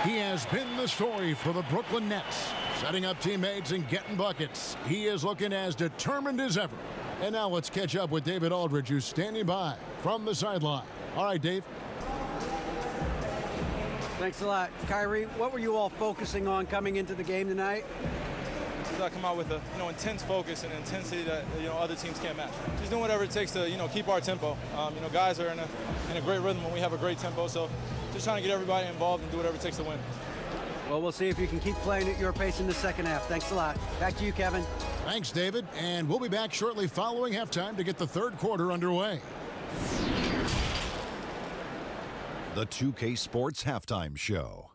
He has been the story for the Brooklyn Nets. Setting up teammates and getting buckets. He is looking as determined as ever. And now let's catch up with David Aldridge, who's standing by from the sideline. All right, Dave. Thanks a lot. Kyrie, what were you all focusing on coming into the game tonight? I come out with a intense focus and intensity that other teams can't match. Just doing whatever it takes to keep our tempo. Guys are in a great rhythm when we have a great tempo. So just trying to get everybody involved and do whatever it takes to win. Well, we'll see if you can keep playing at your pace in the second half. Thanks a lot. Back to you, Kevin. Thanks, David. And we'll be back shortly following halftime to get the third quarter underway. The 2K Sports Halftime Show.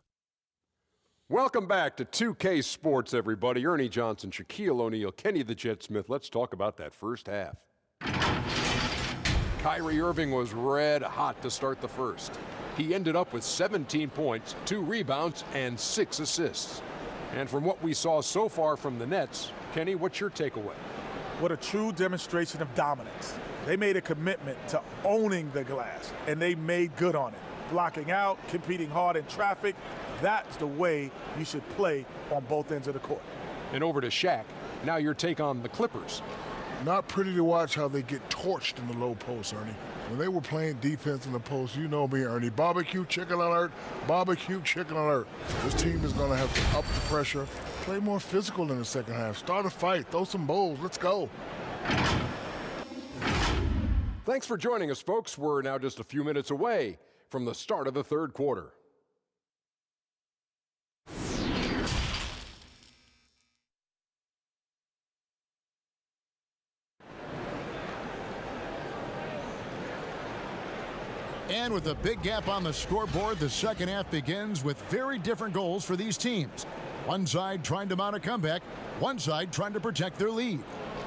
Welcome back to 2K Sports, everybody. Ernie Johnson, Shaquille O'Neal, Kenny the Jet Smith. Let's talk about that first half. Kyrie Irving was red hot to start the first. He ended up with 17 points, 2 rebounds, and 6 assists. And from what we saw so far from the Nets, Kenny, what's your takeaway? What a true demonstration of dominance. They made a commitment to owning the glass, and they made good on it. Blocking out, competing hard in traffic, that's the way you should play on both ends of the court. And over to Shaq. Now your take on the Clippers. Not pretty to watch how they get torched in the low post, Ernie. When they were playing defense in the post, you know me, Ernie. Barbecue chicken alert, barbecue chicken alert. This team is going to have to up the pressure, play more physical in the second half, start a fight, throw some bowls. Let's go. Thanks for joining us, folks. We're now just a few minutes away from the start of the third quarter. And with a big gap on the scoreboard, the second half begins with very different goals for these teams. One side trying to mount a comeback, one side trying to protect their lead.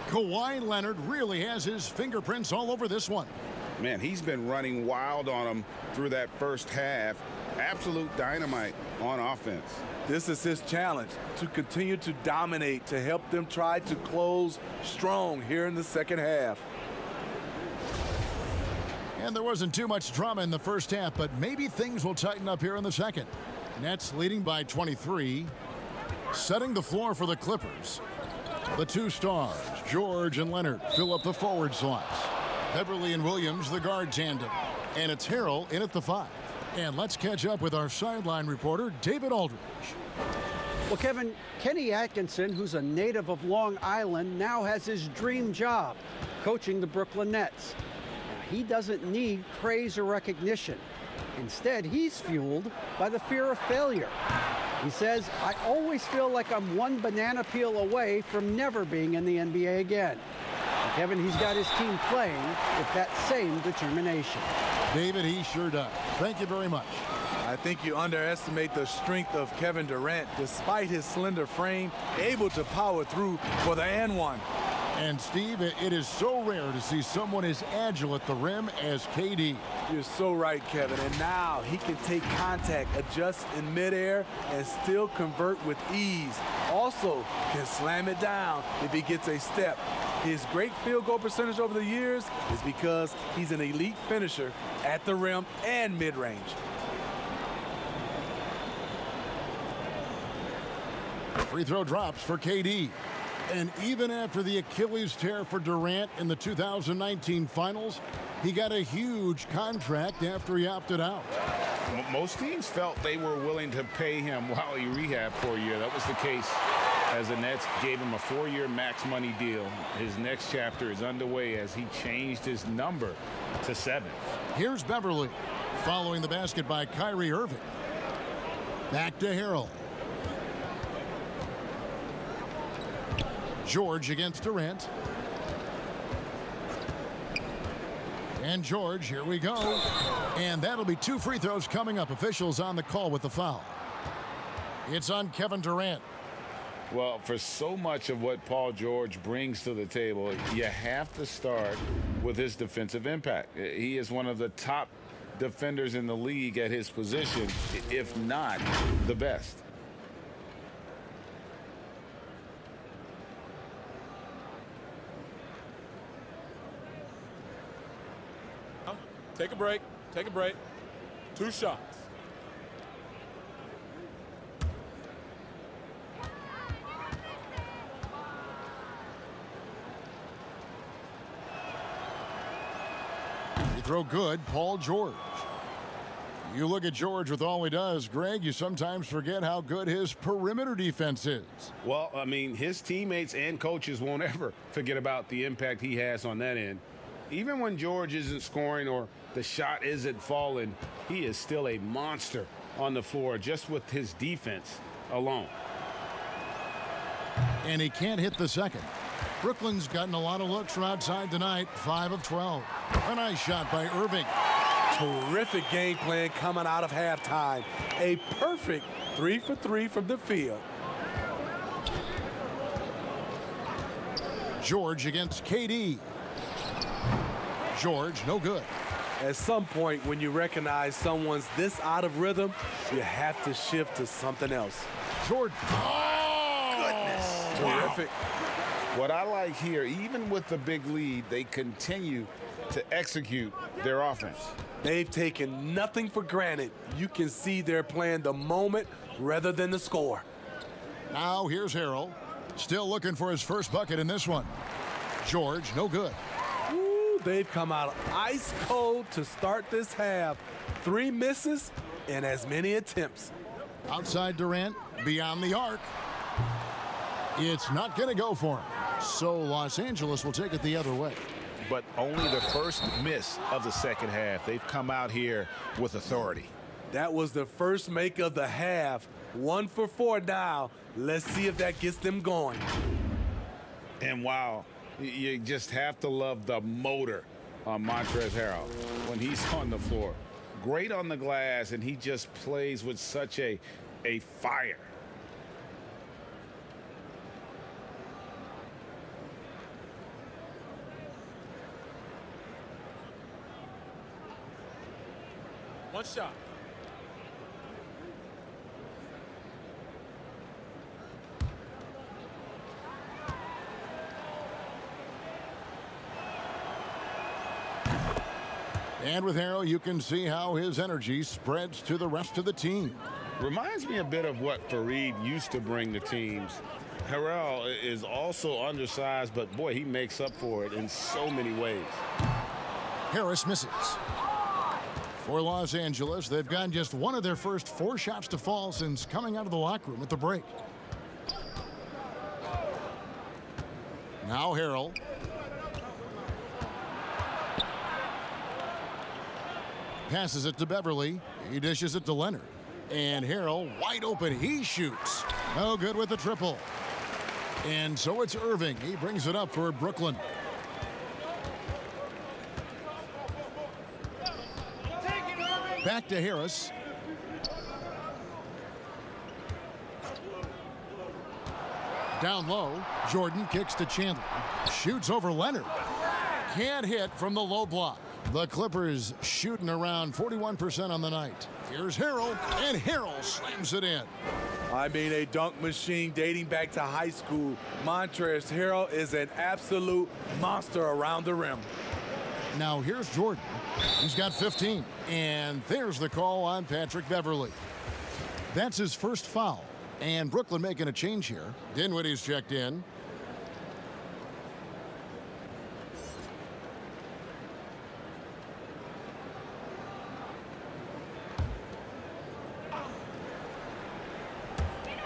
Kawhi Leonard really has his fingerprints all over this one. Man, he's been running wild on them through that first half. Absolute dynamite on offense. This is his challenge, to continue to dominate, to help them try to close strong here in the second half. And there wasn't too much drama in the first half, but maybe things will tighten up here in the second. Nets leading by 23, setting the floor for the Clippers. The two stars, George and Leonard, fill up the forward slots. Beverly and Williams, the guard tandem. And it's Harrell in at the 5. And let's catch up with our sideline reporter, David Aldridge. Well, Kevin, Kenny Atkinson, who's a native of Long Island, now has his dream job, coaching the Brooklyn Nets. He doesn't need praise or recognition. Instead, he's fueled by the fear of failure. He says, I always feel like I'm one banana peel away from never being in the NBA again. And Kevin, he's got his team playing with that same determination. David, he sure does. Thank you very much. I think you underestimate the strength of Kevin Durant. Despite his slender frame, able to power through for the and one. And Steve, it is so rare to see someone as agile at the rim as KD. You're so right, Kevin. And now he can take contact, adjust in midair, and still convert with ease. Also can slam it down if he gets a step. His great field goal percentage over the years is because he's an elite finisher at the rim and mid-range. Free throw drops for KD. And even after the Achilles tear for Durant in the 2019 finals, he got a huge contract after he opted out. Most teams felt they were willing to pay him while he rehabbed for a year. That was the case as the Nets gave him a 4-year max money deal. His next chapter is underway as he changed his number to 7. Here's Beverly, following the basket by Kyrie Irving. Back to Harrell. George against Durant. And George, here we go. And that'll be 2 free throws coming up. Officials on the call with the foul. It's on Kevin Durant. Well, for so much of what Paul George brings to the table, you have to start with his defensive impact. He is one of the top defenders in the league at his position, if not the best. Take a break. Take a break. 2 shots. You throw good, Paul George. You look at George with all he does, Greg, you sometimes forget how good his perimeter defense is. Well, I mean, his teammates and coaches won't ever forget about the impact he has on that end. Even when George isn't scoring or the shot isn't falling, he is still a monster on the floor just with his defense alone. And he can't hit the second. Brooklyn's gotten a lot of looks from outside tonight, 5 of 12. A nice shot by Irving. Terrific game plan coming out of halftime. A perfect 3 for 3 from the field. George against KD. George, no good. At some point, when you recognize someone's this out of rhythm, you have to shift to something else. George. Oh, goodness. Terrific. What I like here, even with the big lead, they continue to execute their offense. They've taken nothing for granted. You can see they're playing the moment rather than the score. Now here's Harrell, still looking for his first bucket in this one. George, no good. Ooh, they've come out ice cold to start this half. 3 misses and as many attempts. Outside Durant, beyond the arc. It's not going to go for him. So Los Angeles will take it the other way. But only the first miss of the second half. They've come out here with authority. That was the first make of the half. 1 for 4 now. Let's see if that gets them going. And wow, you just have to love the motor on Montrezl Harrell when he's on the floor. Great on the glass, and he just plays with such a fire. One shot. And with Harrell, you can see how his energy spreads to the rest of the team. Reminds me a bit of what Fareed used to bring to teams. Harrell is also undersized, but boy, he makes up for it in so many ways. Harris misses. For Los Angeles, they've gotten just one of their first 4 shots to fall since coming out of the locker room at the break. Now Harrell. Passes it to Beverly. He dishes it to Leonard. And Harrell, wide open, he shoots. No good with the triple. And so it's Irving. He brings it up for Brooklyn. Back to Harris. Down low, Jordan kicks to Chandler. Shoots over Leonard. Can't hit from the low block. The Clippers shooting around 41% on the night. Here's Harrell, and Harrell slams it in. I mean, a dunk machine dating back to high school. Montrezl Harrell is an absolute monster around the rim. Now here's Jordan. He's got 15. And there's the call on Patrick Beverly. That's his first foul. And Brooklyn making a change here. Dinwiddie's checked in.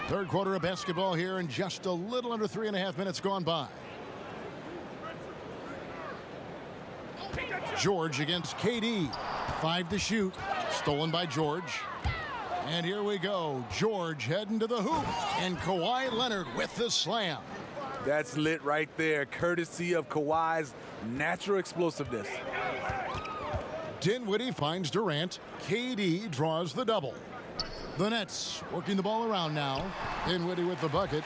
Third quarter of basketball here, and just a little under 3.5 minutes gone by. George against KD. 5 to shoot. Stolen by George. And here we go. George heading to the hoop. And Kawhi Leonard with the slam. That's lit right there, courtesy of Kawhi's natural explosiveness. Dinwiddie finds Durant. KD draws the double. The Nets working the ball around now. Dinwiddie with the bucket.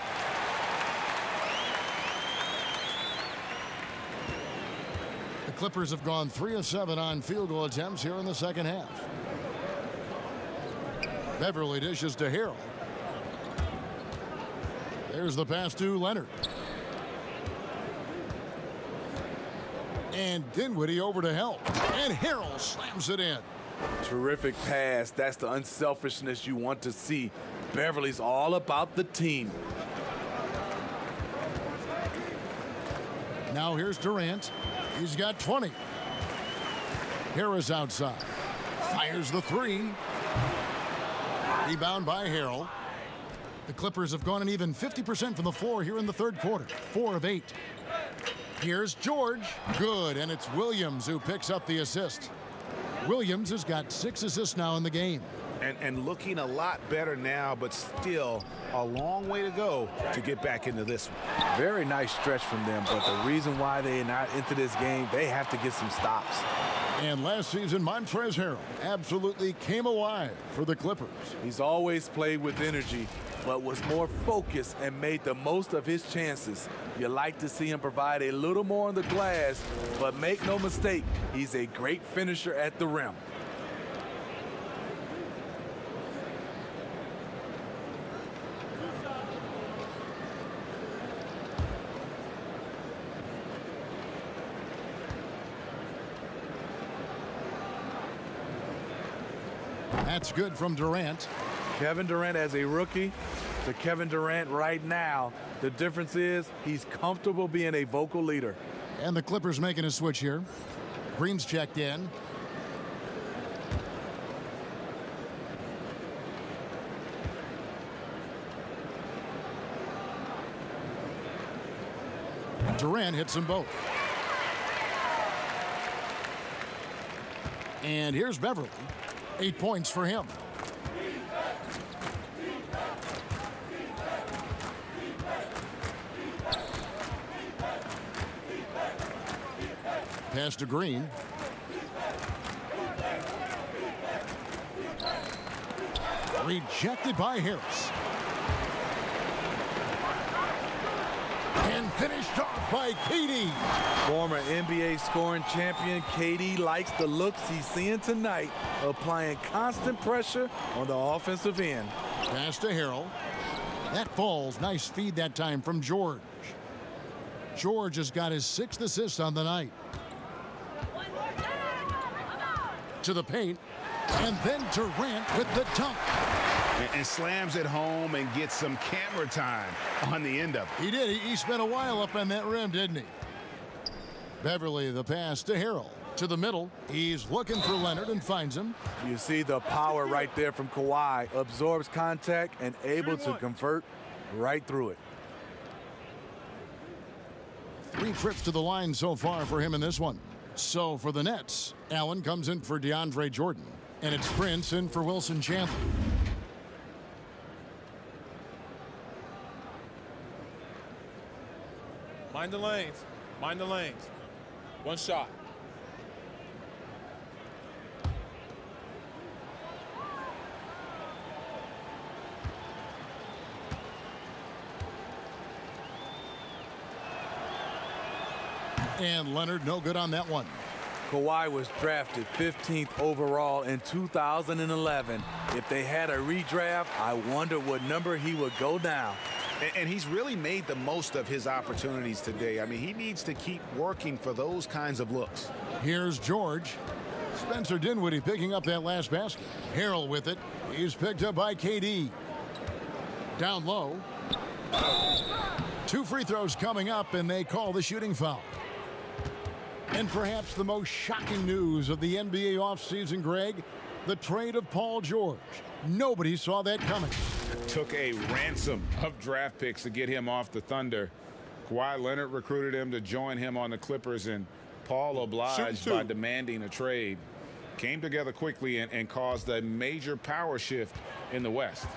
The Clippers have gone 3 of 7 on field goal attempts here in the second half. Beverly dishes to Harrell. There's the pass to Leonard. And Dinwiddie over to help. And Harrell slams it in. Terrific pass. That's the unselfishness you want to see. Beverly's all about the team. Now here's Durant. He's got 20. Harris outside. Fires the 3. Rebound by Harrell. The Clippers have gone an even 50% from the floor here in the third quarter. 4 of 8. Here's George. Good, and it's Williams who picks up the assist. Williams has got 6 assists now in the game. And looking a lot better now, but still a long way to go to get back into this one. Very nice stretch from them, but the reason why they're not into this game, they have to get some stops. And last season, Montrezl Harrell absolutely came alive for the Clippers. He's always played with energy, but was more focused and made the most of his chances. You like to see him provide a little more on the glass, but make no mistake, he's a great finisher at the rim. That's good from Durant. Kevin Durant as a rookie to Kevin Durant right now. The difference is he's comfortable being a vocal leader. And the Clippers making a switch here. Green's checked in. Durant hits them both. And here's Beverly. 8 points for him. Pass to Green. Rejected by Harris. And finished off by KD. Former NBA scoring champion KD likes the looks he's seeing tonight, applying constant pressure on the offensive end. Pass to Harrell. That falls. Nice feed that time from George. George has got his 6th assist on the night. To the paint, and then Durant with the dunk. And slams it home and gets some camera time on the end of it. He did. He spent a while up on that rim, didn't he? Beverly, the pass to Harrell. To the middle. He's looking for Leonard and finds him. You see the power right there from Kawhi. Absorbs contact and able to convert right through it. 3 trips to the line so far for him in this one. So for the Nets, Allen comes in for DeAndre Jordan. And it's Prince in for Wilson Chandler. Mind the lanes. Mind the lanes. One shot. And Leonard no good on that one. Kawhi was drafted 15th overall in 2011. If they had a redraft, I wonder what number he would go down. And he's really made the most of his opportunities today. I mean, he needs to keep working for those kinds of looks. Here's George. Spencer Dinwiddie picking up that last basket. Harrell with it. He's picked up by KD. Down low. 2 free throws coming up, and they call the shooting foul. And perhaps the most shocking news of the NBA offseason, Greg, the trade of Paul George. Nobody saw that coming. Took a ransom of draft picks to get him off the Thunder. Kawhi Leonard recruited him to join him on the Clippers, and Paul obliged by demanding a trade. Came together quickly and caused a major power shift in the West.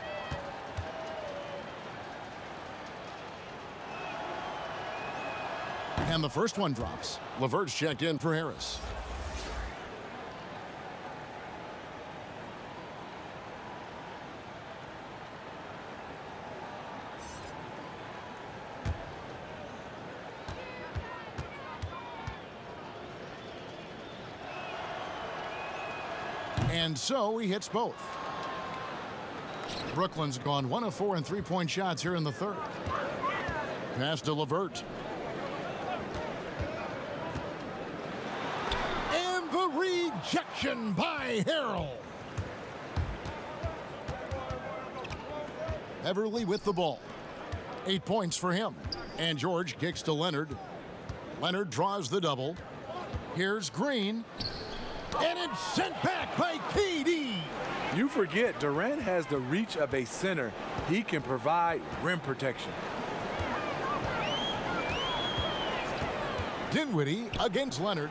And the first one drops. LeVert's checked in for Harris. And so he hits both. Brooklyn's gone 1 of 4 in 3-point shots here in the third. Pass to LeVert. And the rejection by Harrell. Beverly with the ball. 8 points for him. And George kicks to Leonard. Leonard draws the double. Here's Green. And it's sent back by KD. You forget, Durant has the reach of a center. He can provide rim protection. Dinwiddie against Leonard.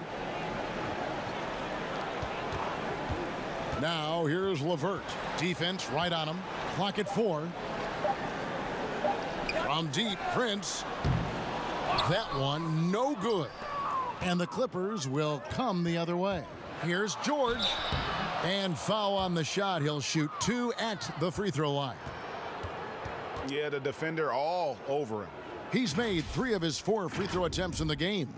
Now here's LeVert. Defense right on him. Clock at 4. From deep, Prince. That one no good. And the Clippers will come the other way. Here's George. And foul on the shot. He'll shoot 2 at the free throw line. Yeah, the defender all over him. He's made 3 of his 4 free throw attempts in the game.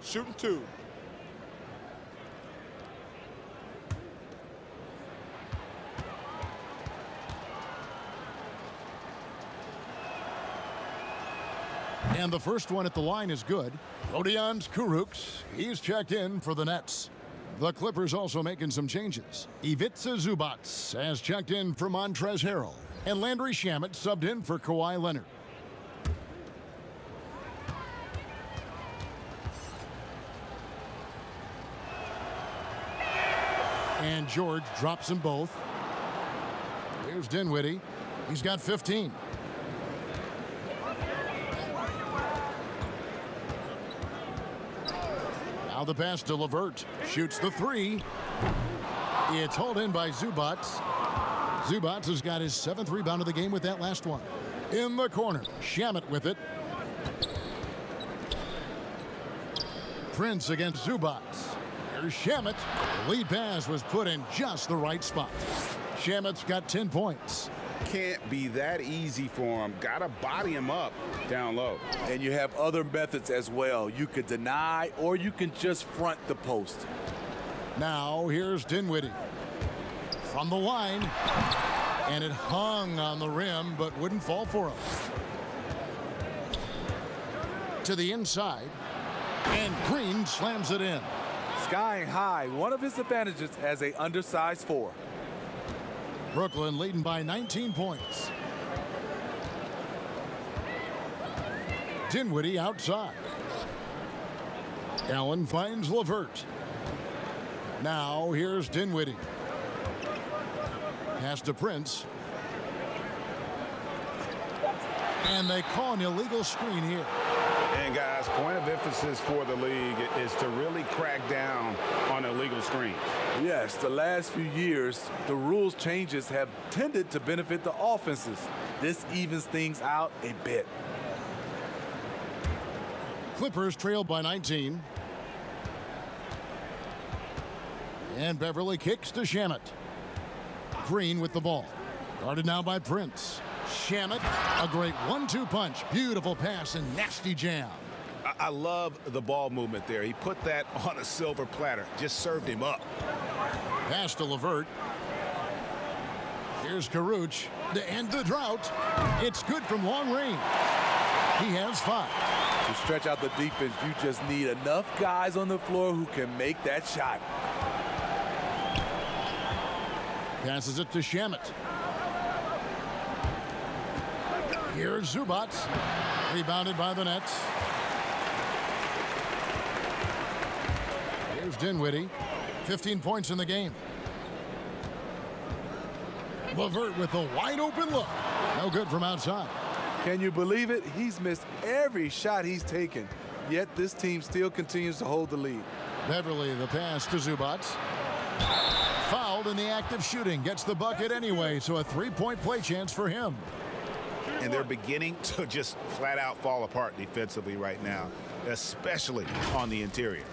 Shooting 2. And the first one at the line is good. Rodions Kurucs, he's checked in for the Nets. The Clippers also making some changes. Ivica Zubac has checked in for Montrezl Harrell. And Landry Shamet subbed in for Kawhi Leonard. And George drops them both. Here's Dinwiddie. He's got 15. Now the pass to LeVert. Shoots the three. It's hauled in by Zubac. Zubac has got his 7th rebound of the game with that last one. In the corner, Shamet with it. Prince against Zubac. There's Shamet. The lead pass was put in just the right spot. Shamet's got 10 points. Can't be that easy for him. Gotta body him up down low. And you have other methods as well. You could deny or you can just front the post. Now here's Dinwiddie. From the line. And it hung on the rim but wouldn't fall for him. To the inside. And Green slams it in. Skying high, one of his advantages as an undersized 4. Brooklyn leading by 19 points. Dinwiddie outside. Allen finds LeVert. Now here's Dinwiddie. Pass to Prince. And they call an illegal screen here. And guys, point of emphasis for the league is to really crack down on illegal screens. Yes, the last few years, the rules changes have tended to benefit the offenses. This evens things out a bit. Clippers trailed by 19. And Beverly kicks to Shamet. Green with the ball. Guarded now by Prince. Shamet, a great 1-2 punch. Beautiful pass and nasty jam. I love the ball movement there. He put that on a silver platter. Just served him up. Pass to LeVert. Here's Kurucs to end the drought. It's good from long range. He has 5. To stretch out the defense, you just need enough guys on the floor who can make that shot. Passes it to Shamet. Here's Zubac. Rebounded by the Nets. Here's Dinwiddie. 15 points in the game. LeVert with a wide open look. No good from outside. Can you believe it? He's missed every shot he's taken. Yet this team still continues to hold the lead. Beverly the pass to Zubac. Fouled in the act of shooting. Gets the bucket anyway, so a 3-point play chance for him. And they're beginning to just flat out fall apart defensively right now, especially on the interior.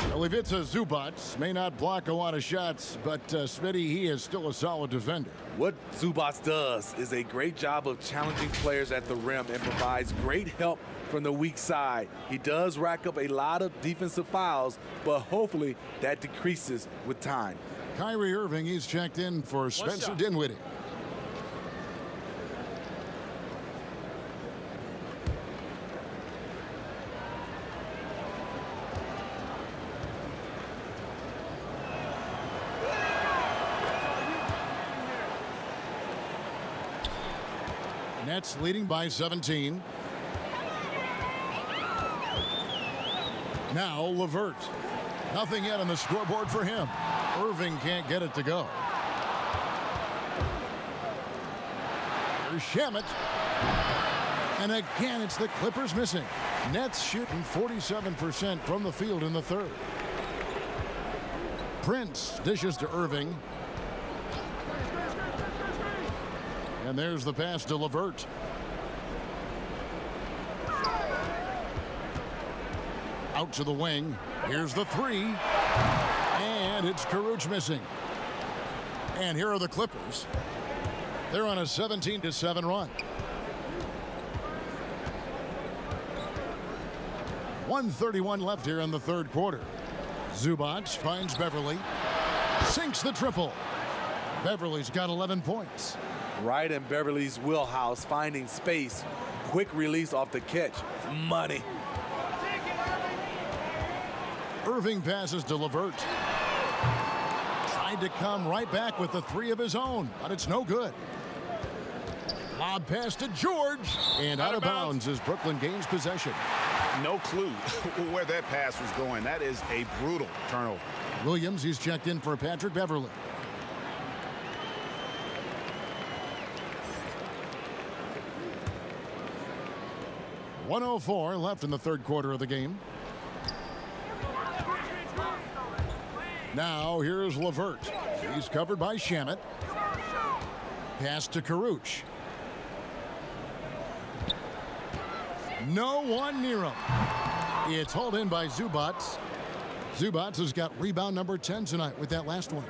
Well, Ivica Zubac may not block a lot of shots, but Smitty, he is still a solid defender. What Zubac does is a great job of challenging players at the rim and provides great help from the weak side. He does rack up a lot of defensive fouls, but hopefully that decreases with time. Kyrie Irving, he's checked in for Spencer Dinwiddie. Nets leading by 17. Now LeVert. Nothing yet on the scoreboard for him. Irving can't get it to go. There's Shamet. And again, it's the Clippers missing. Nets shooting 47% from the field in the third. Prince dishes to Irving. And there's the pass to LeVert. Out to the wing. Here's the three. And it's Kurucs missing. And here are the Clippers. They're on a 17-7 run. 1:31 left here in the third quarter. Zubac finds Beverly. Sinks the triple. Beverly's got 11 points. Right in Beverly's wheelhouse, finding space. Quick release off the catch. money. Irving passes to LeVert. Tried to come right back with the three of his own, but it's no good. Lob pass to George, and out of bounds as Brooklyn gains possession. No clue where that pass was going. That is a brutal turnover. Williams, he's checked in for Patrick Beverly. .104 left in the third quarter of the game. Now here's LeVert. He's covered by Shamet. Pass to Karuch. No one near him. It's hauled in by Zubats. Zubats has got rebound number 10 tonight with that last one.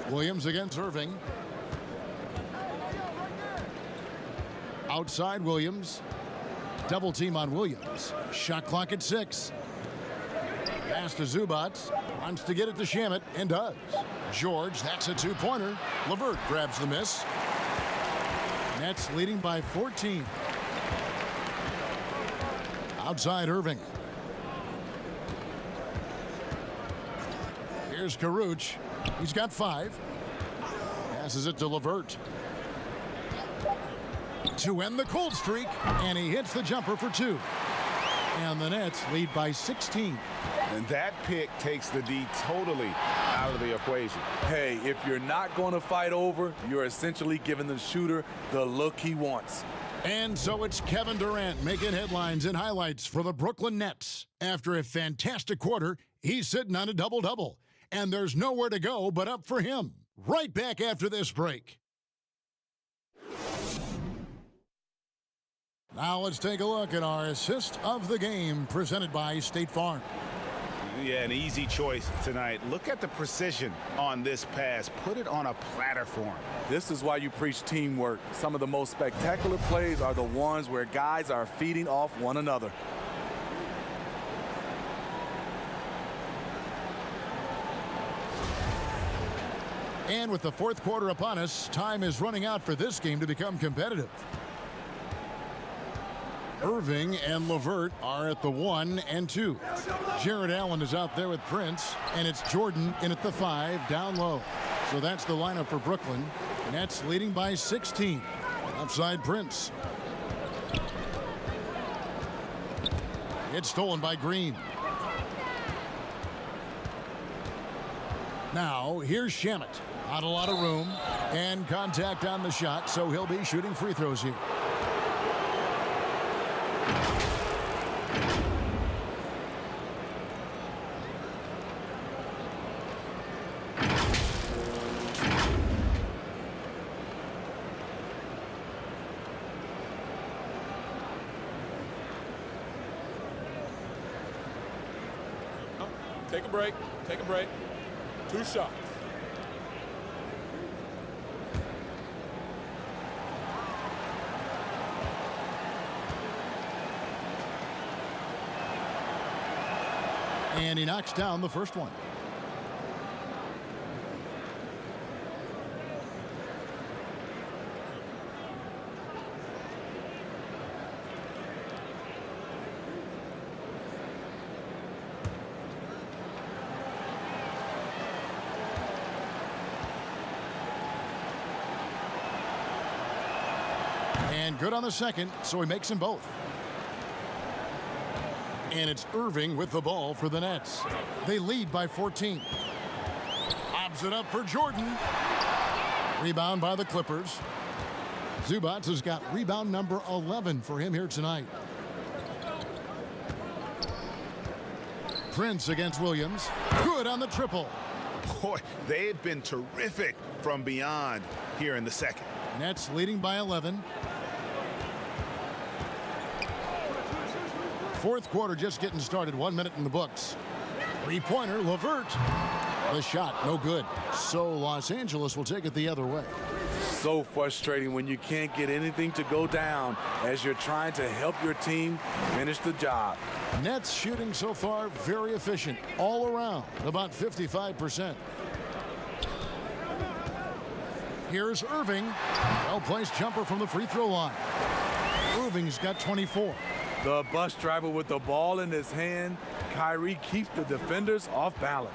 Williams against Irving. Outside Williams. Double team on Williams. Shot clock at 6. Pass to Zubats. Wants to get it to Shamet and does. George, that's a two-pointer. LeVert grabs the miss. Nets leading by 14. Outside Irving. Here's Karuch. He's got 5. Passes it to LeVert. To end the cold streak, and he hits the jumper for 2. And the Nets lead by 16. And that pick takes the D totally out of the equation. Hey, if you're not going to fight over, you're essentially giving the shooter the look he wants. And so it's Kevin Durant making headlines and highlights for the Brooklyn Nets. After a fantastic quarter, he's sitting on a double-double. And there's nowhere to go but up for him. Right back after this break. Now let's take a look at our assist of the game presented by State Farm. Yeah, an easy choice tonight. Look at the precision on this pass. Put it on a platter for him. This is why you preach teamwork. Some of the most spectacular plays are the ones where guys are feeding off one another. And with the fourth quarter upon us, time is running out for this game to become competitive. Irving and LeVert are at the 1 and 2. Jared Allen is out there with Prince, and it's Jordan in at the 5 down low. So that's the lineup for Brooklyn. Nets leading by 16. Outside Prince. It's stolen by Green. Now here's Shamet. Not a lot of room and contact on the shot, so he'll be shooting free throws here. Take a break. Take a break. 2 shots. And he knocks down the first one. And good on the second, so he makes them both. And it's Irving with the ball for the Nets. They lead by 14. Lobs it up for Jordan. Rebound by the Clippers. Zubats has got rebound number 11 for him here tonight. Prince against Williams. Good on the triple. Boy, they've been terrific from beyond here in the second. Nets leading by 11. Fourth quarter just getting started. 1 minute in the books. Three-pointer, LeVert. The shot, no good. So Los Angeles will take it the other way. So frustrating when you can't get anything to go down as you're trying to help your team finish the job. Nets shooting so far very efficient all around, about 55%. Here's Irving. Well-placed jumper from the free throw line. Irving's got 24. The bus driver with the ball in his hand. Kyrie keeps the defenders off balance.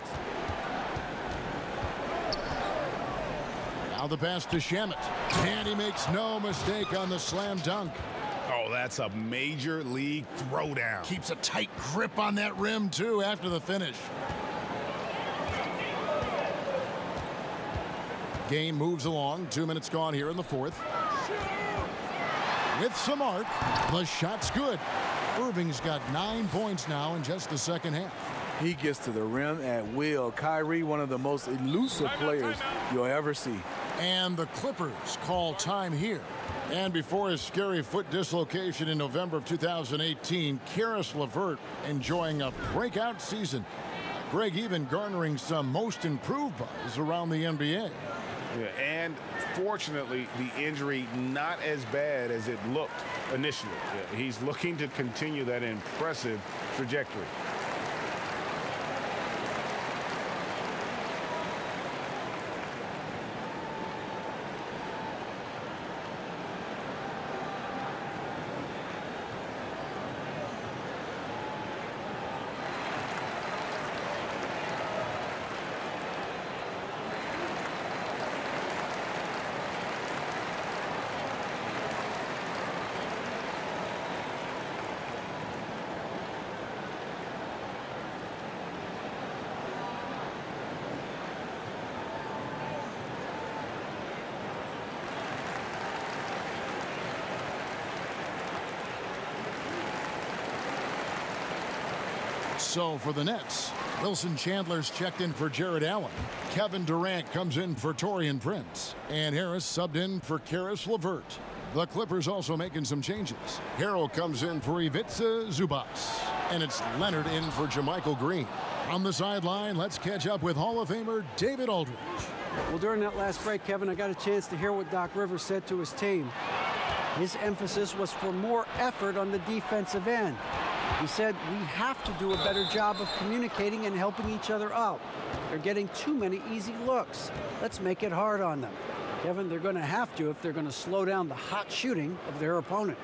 Now the pass to Shamet. And he makes no mistake on the slam dunk. Oh, that's a major league throwdown. Keeps a tight grip on that rim, too, after the finish. Game moves along. 2 minutes gone here in the fourth. With some arc, the shot's good. Irving's got 9 points now in just the second half. He gets to the rim at will. Kyrie, one of the most elusive players you'll ever see. And the Clippers call time here. And before his scary foot dislocation in November of 2018, Caris LeVert enjoying a breakout season. Greg even garnering some most improved buzz around the NBA. Yeah, and fortunately, the injury not as bad as it looked initially. Yeah, he's looking to continue that impressive trajectory. So for the Nets, Wilson Chandler's checked in for Jared Allen. Kevin Durant comes in for Taurean Prince. And Harris subbed in for Caris LeVert. The Clippers also making some changes. Harrell comes in for Ivica Zubac. And it's Leonard in for JaMychal Green. On the sideline, let's catch up with Hall of Famer David Aldridge. Well, during that last break, Kevin, I got a chance to hear what Doc Rivers said to his team. His emphasis was for more effort on the defensive end. He said, we have to do a better job of communicating and helping each other out. They're getting too many easy looks. Let's make it hard on them. Kevin, they're going to have to if they're going to slow down the hot shooting of their opponent.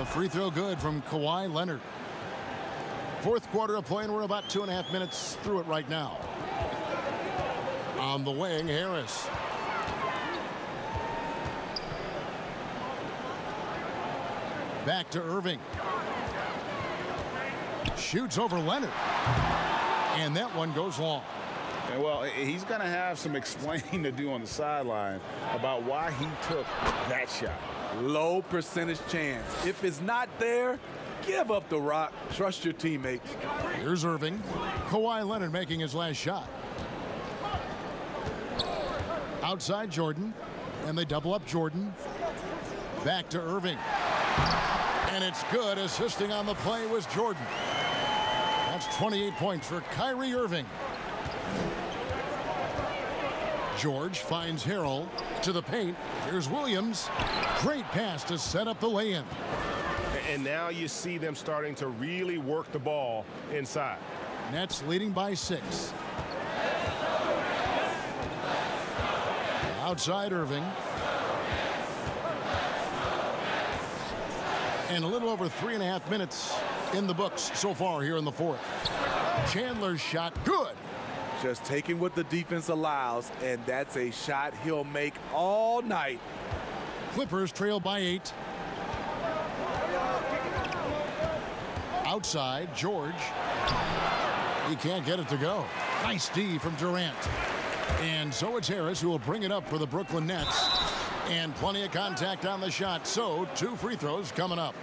Free throw good from Kawhi Leonard. Fourth quarter of play, and we're about 2.5 minutes through it right now. On the wing, Harris. Back to Irving. Shoots over Leonard. And that one goes long. Well, he's going to have some explaining to do on the sideline about why he took that shot. Low percentage chance. If it's not there, give up the rock. Trust your teammates. Here's Irving. Kawhi Leonard making his last shot. Outside Jordan. And they double up Jordan. Back to Irving. And it's good. Assisting on the play was Jordan. That's 28 points for Kyrie Irving. George finds Harrell to the paint. Here's Williams. Great pass to set up the lay-in. And now you see them starting to really work the ball inside. Nets leading by 6. Outside Irving. And a little over 3.5 minutes in the books so far here in the fourth. Chandler's shot, good. Just taking what the defense allows, and that's a shot he'll make all night. Clippers trail by 8. Outside, George. He can't get it to go. Nice D from Durant. And so it's Harris who will bring it up for the Brooklyn Nets. And plenty of contact on the shot, so 2 free throws coming up.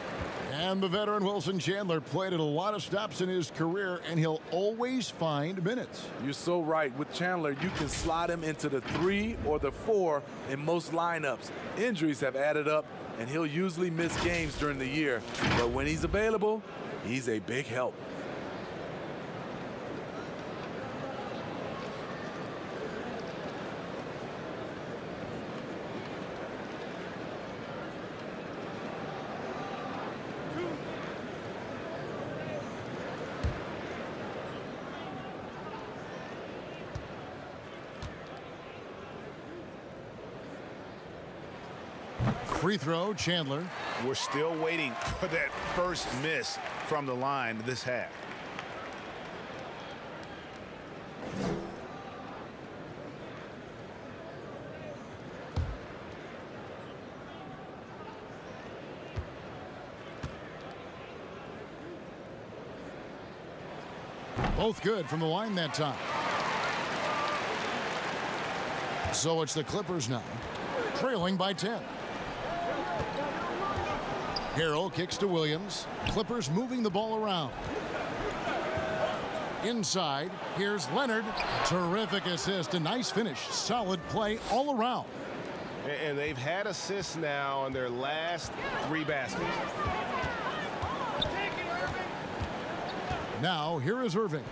And the veteran Wilson Chandler played at a lot of stops in his career, and he'll always find minutes. You're so right. With Chandler, you can slide him into the 3 or the 4 in most lineups. Injuries have added up, and he'll usually miss games during the year. But when he's available, he's a big help. Free throw, Chandler. We're still waiting for that first miss from the line this half. Both good from the line that time. So it's the Clippers now, trailing by 10. Harrell kicks to Williams. Clippers moving the ball around. Inside, here's Leonard. Terrific assist, a nice finish. Solid play all around. And they've had assists now on their last 3 baskets. Now, here is Irving.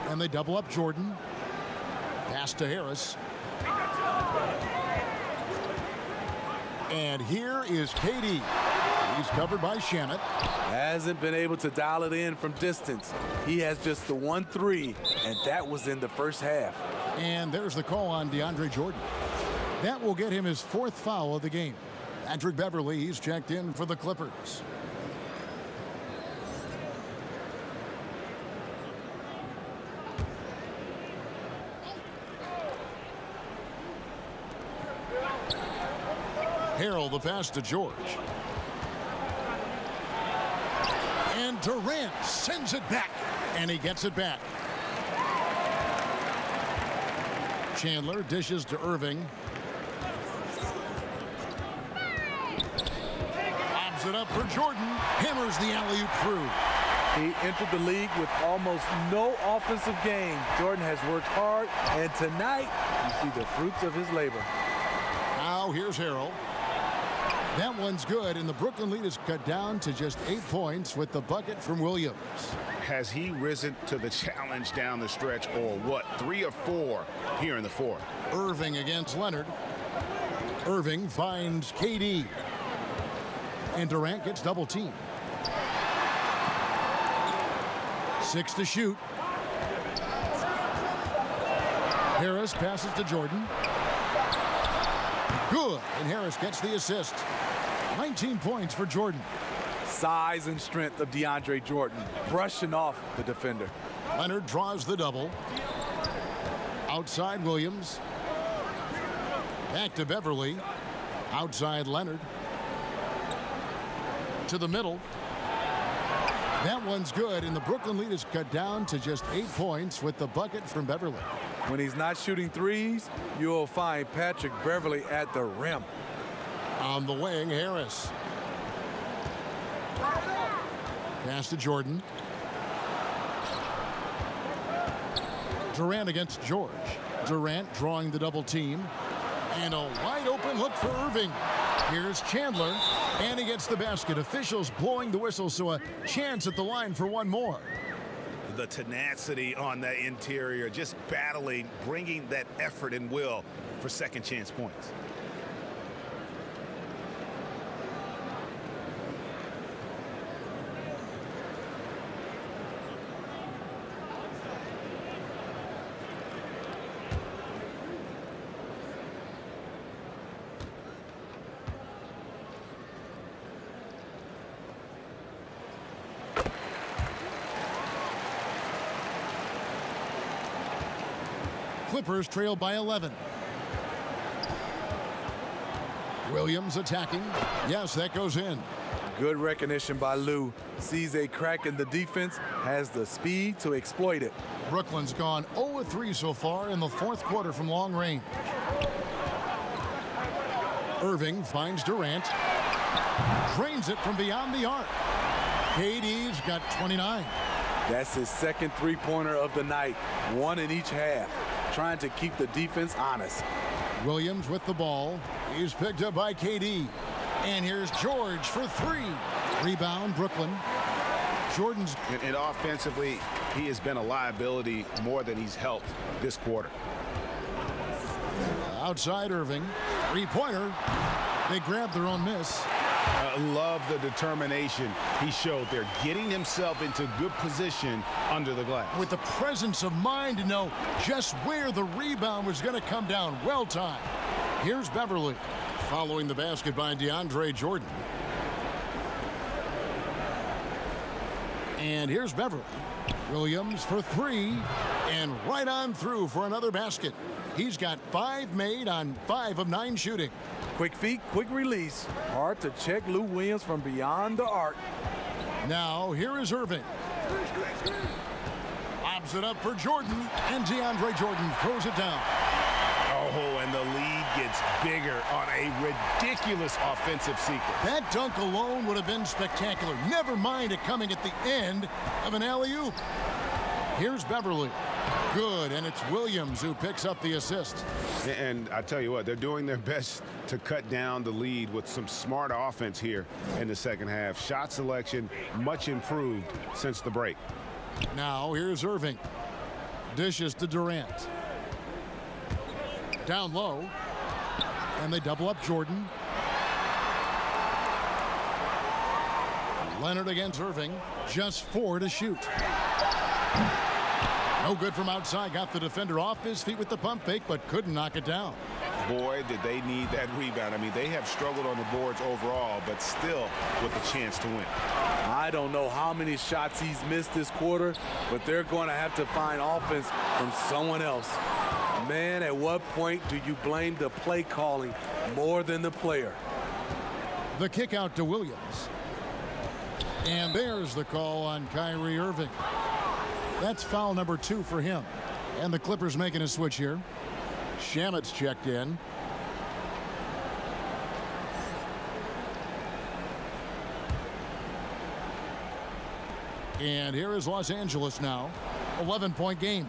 And they double up Jordan. Pass to Harris. And here is KD. He's covered by Shamet. Hasn't been able to dial it in from distance. He has just the 1 3, and that was in the first half. And there's the call on DeAndre Jordan. That will get him his 4th foul of the game. Patrick Beverly, he's checked in for the Clippers. Harrell the pass to George. And Durant sends it back, and he gets it back. Chandler dishes to Irving. Lobs it up for Jordan. Hammers the alley-oop through. He entered the league with almost no offensive game. Jordan has worked hard, and tonight you see the fruits of his labor. Now here's Harrell. That one's good, and the Brooklyn lead is cut down to just 8 points with the bucket from Williams. Has he risen to the challenge down the stretch, or what? 3 or 4 here in the 4th. Irving against Leonard. Irving finds KD. And Durant gets double teamed. 6 to shoot. Harris passes to Jordan. Good, and Harris gets the assist. 19 points for Jordan. Size and strength of DeAndre Jordan, brushing off the defender. Leonard draws the double. Outside Williams. Back to Beverly. Outside Leonard. To the middle. That one's good, and the Brooklyn lead is cut down to just 8 points with the bucket from Beverly. When he's not shooting threes, you'll find Patrick Beverly at the rim. On the wing, Harris. Pass to Jordan. Durant against George. Durant drawing the double team. And a wide open look for Irving. Here's Chandler, and he gets the basket. Officials blowing the whistle, so a chance at the line for one more. The tenacity on that interior, just battling, bringing that effort and will for second chance points. Clippers trail by 11. Williams attacking. Yes, that goes in. Good recognition by Lou. Sees a crack in the defense, has the speed to exploit it. Brooklyn's gone 0-3 so far in the 4th quarter from long range. Irving finds Durant. Drains it from beyond the arc. KD's got 29. That's his second three-pointer of the night, one in each half, trying to keep the defense honest. Williams with the ball. He's picked up by KD. And here's George for three. Rebound, Brooklyn. Jordan's. And offensively, he has been a liability more than he's helped this quarter. Outside Irving. Three-pointer. They grabbed their own miss. Love the determination he showed there, getting himself into good position under the glass. With the presence of mind to know just where the rebound was going to come down. Well timed. Here's Beverly. Following the basket by DeAndre Jordan. And here's Beverly. Williams for three. And right on through for another basket. He's got 5 made on 5 of 9 shooting. Quick feet, quick release. Hard to check Lou Williams from beyond the arc. Now, here is Irving. Lobs it up for Jordan, and DeAndre Jordan throws it down. Oh, and the lead gets bigger on a ridiculous offensive sequence. That dunk alone would have been spectacular. Never mind it coming at the end of an alley-oop. Here's Beverly. Good, and it's Williams who picks up the assist. And I tell you what, they're doing their best to cut down the lead with some smart offense here in the second half. Shot selection much improved since the break. Now here's Irving. Dishes to Durant. Down low. And they double up Jordan. Leonard against Irving. Just 4 to shoot. No good from outside. Got the defender off his feet with the pump fake, but couldn't knock it down. Boy, did they need that rebound. I mean, they have struggled on the boards overall, but still with a chance to win. I don't know how many shots he's missed this quarter, but they're going to have to find offense from someone else. Man, at what point do you blame the play calling more than the player? The kick out to Williams. And there's the call on Kyrie Irving. That's foul number 2 for him. And the Clippers making a switch here. Shamet's checked in. And here is Los Angeles now. 11-point game.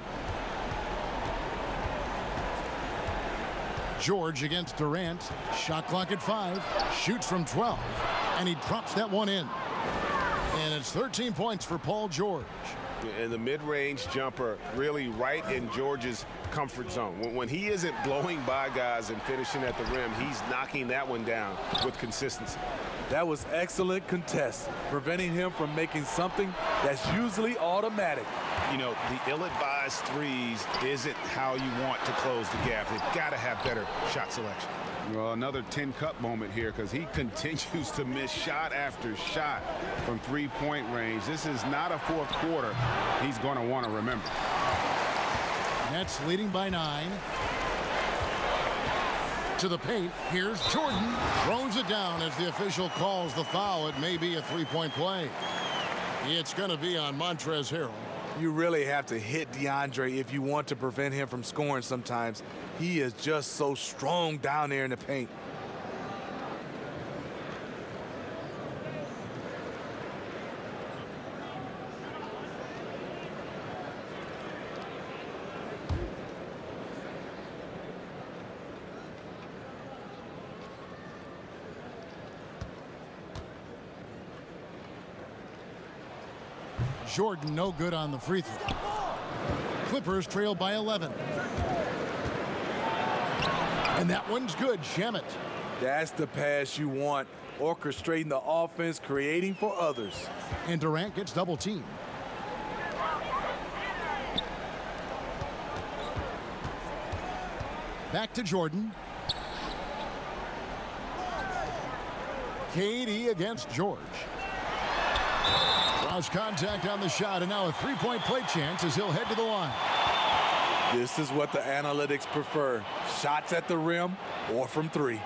George against Durant. Shot clock at 5. Shoots from 12. And he drops that one in. And it's 13 points for Paul George. And the mid-range jumper really right in George's comfort zone. When he isn't blowing by guys and finishing at the rim, he's knocking that one down with consistency. That was excellent contest, preventing him from making something that's usually automatic. You know, the ill-advised threes isn't how you want to close the gap. They've got to have better shot selection. Well, another 10-cup moment here because he continues to miss shot after shot from three-point range. This is not a fourth quarter he's going to want to remember. Nets leading by 9. To the paint. Here's Jordan. Throws it down as the official calls the foul. It may be a three-point play. It's going to be on Montrezl Harrell. You really have to hit DeAndre if you want to prevent him from scoring sometimes. He is just so strong down there in the paint. Jordan no good on the free throw. Clippers trail by 11. And that one's good. Shamet. That's the pass you want. Orchestrating the offense, creating for others. And Durant gets double teamed. Back to Jordan. KD against George. Draws contact on the shot, and now a three-point play chance as he'll head to the line. This is what the analytics prefer. Shots at the rim or from 3.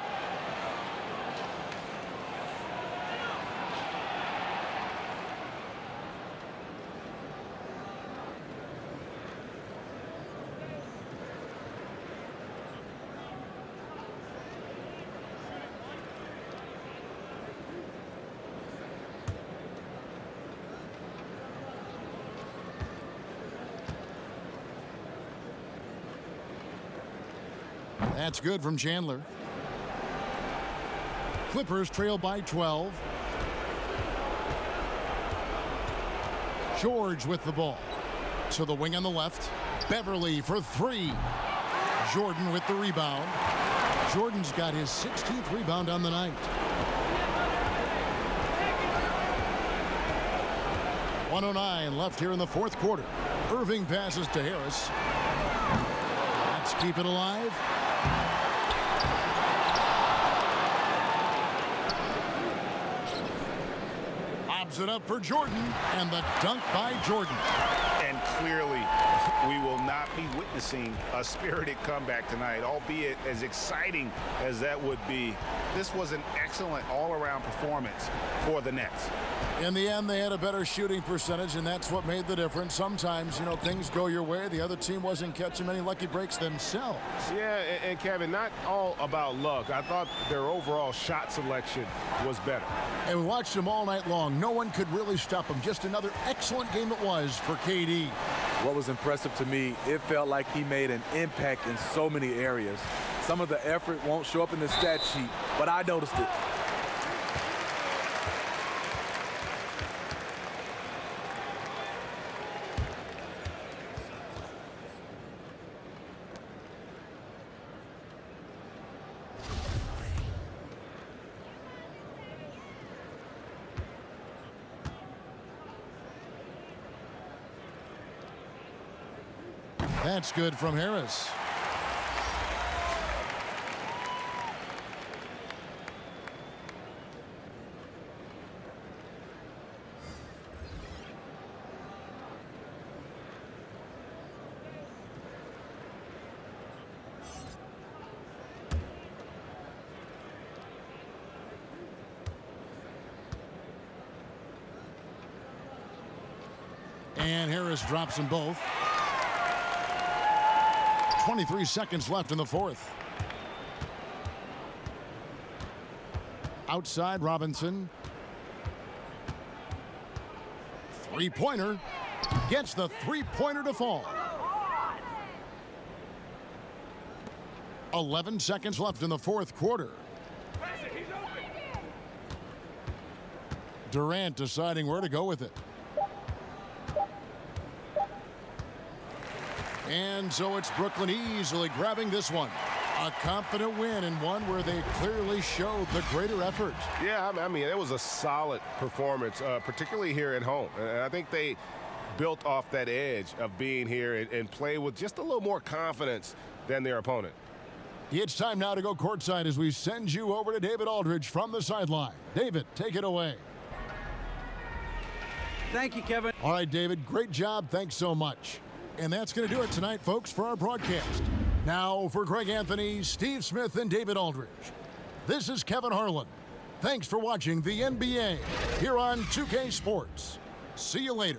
That's good from Chandler. Clippers trail by 12. George with the ball. To the wing on the left. Beverly for three. Jordan with the rebound. Jordan's got his 16th rebound on the night. 1:09 left here in the fourth quarter. Irving passes to Harris. Let's keep it alive. Lobs it up for Jordan, and the dunk by Jordan. And clearly, we will not be witnessing a spirited comeback tonight, albeit as exciting as that would be. This was an excellent all-around performance for the Nets. In the end, they had a better shooting percentage, and that's what made the difference. Sometimes, things go your way. The other team wasn't catching many lucky breaks themselves. Yeah, and Kevin, not all about luck. I thought their overall shot selection was better. And we watched them all night long. No one could really stop them. Just another excellent game it was for KD. What was impressive to me, it felt like he made an impact in so many areas. Some of the effort won't show up in the stat sheet, but I noticed it. That's good from Harris. And Harris drops them both. 23 seconds left in the fourth. Outside Robinson. Three-pointer. Gets the three-pointer to fall. 11 seconds left in the fourth quarter. Durant deciding where to go with it. And so it's Brooklyn easily grabbing this one. A confident win, and one where they clearly showed the greater effort. Yeah, I mean, it was a solid performance, particularly here at home. And I think they built off that edge of being here and play with just a little more confidence than their opponent. It's time now to go courtside as we send you over to David Aldridge from the sideline. David, take it away. Thank you, Kevin. All right, David, great job. Thanks so much. And that's going to do it tonight, folks, for our broadcast. Now, for Greg Anthony, Steve Smith, and David Aldridge, this is Kevin Harlan. Thanks for watching the NBA here on 2K Sports. See you later.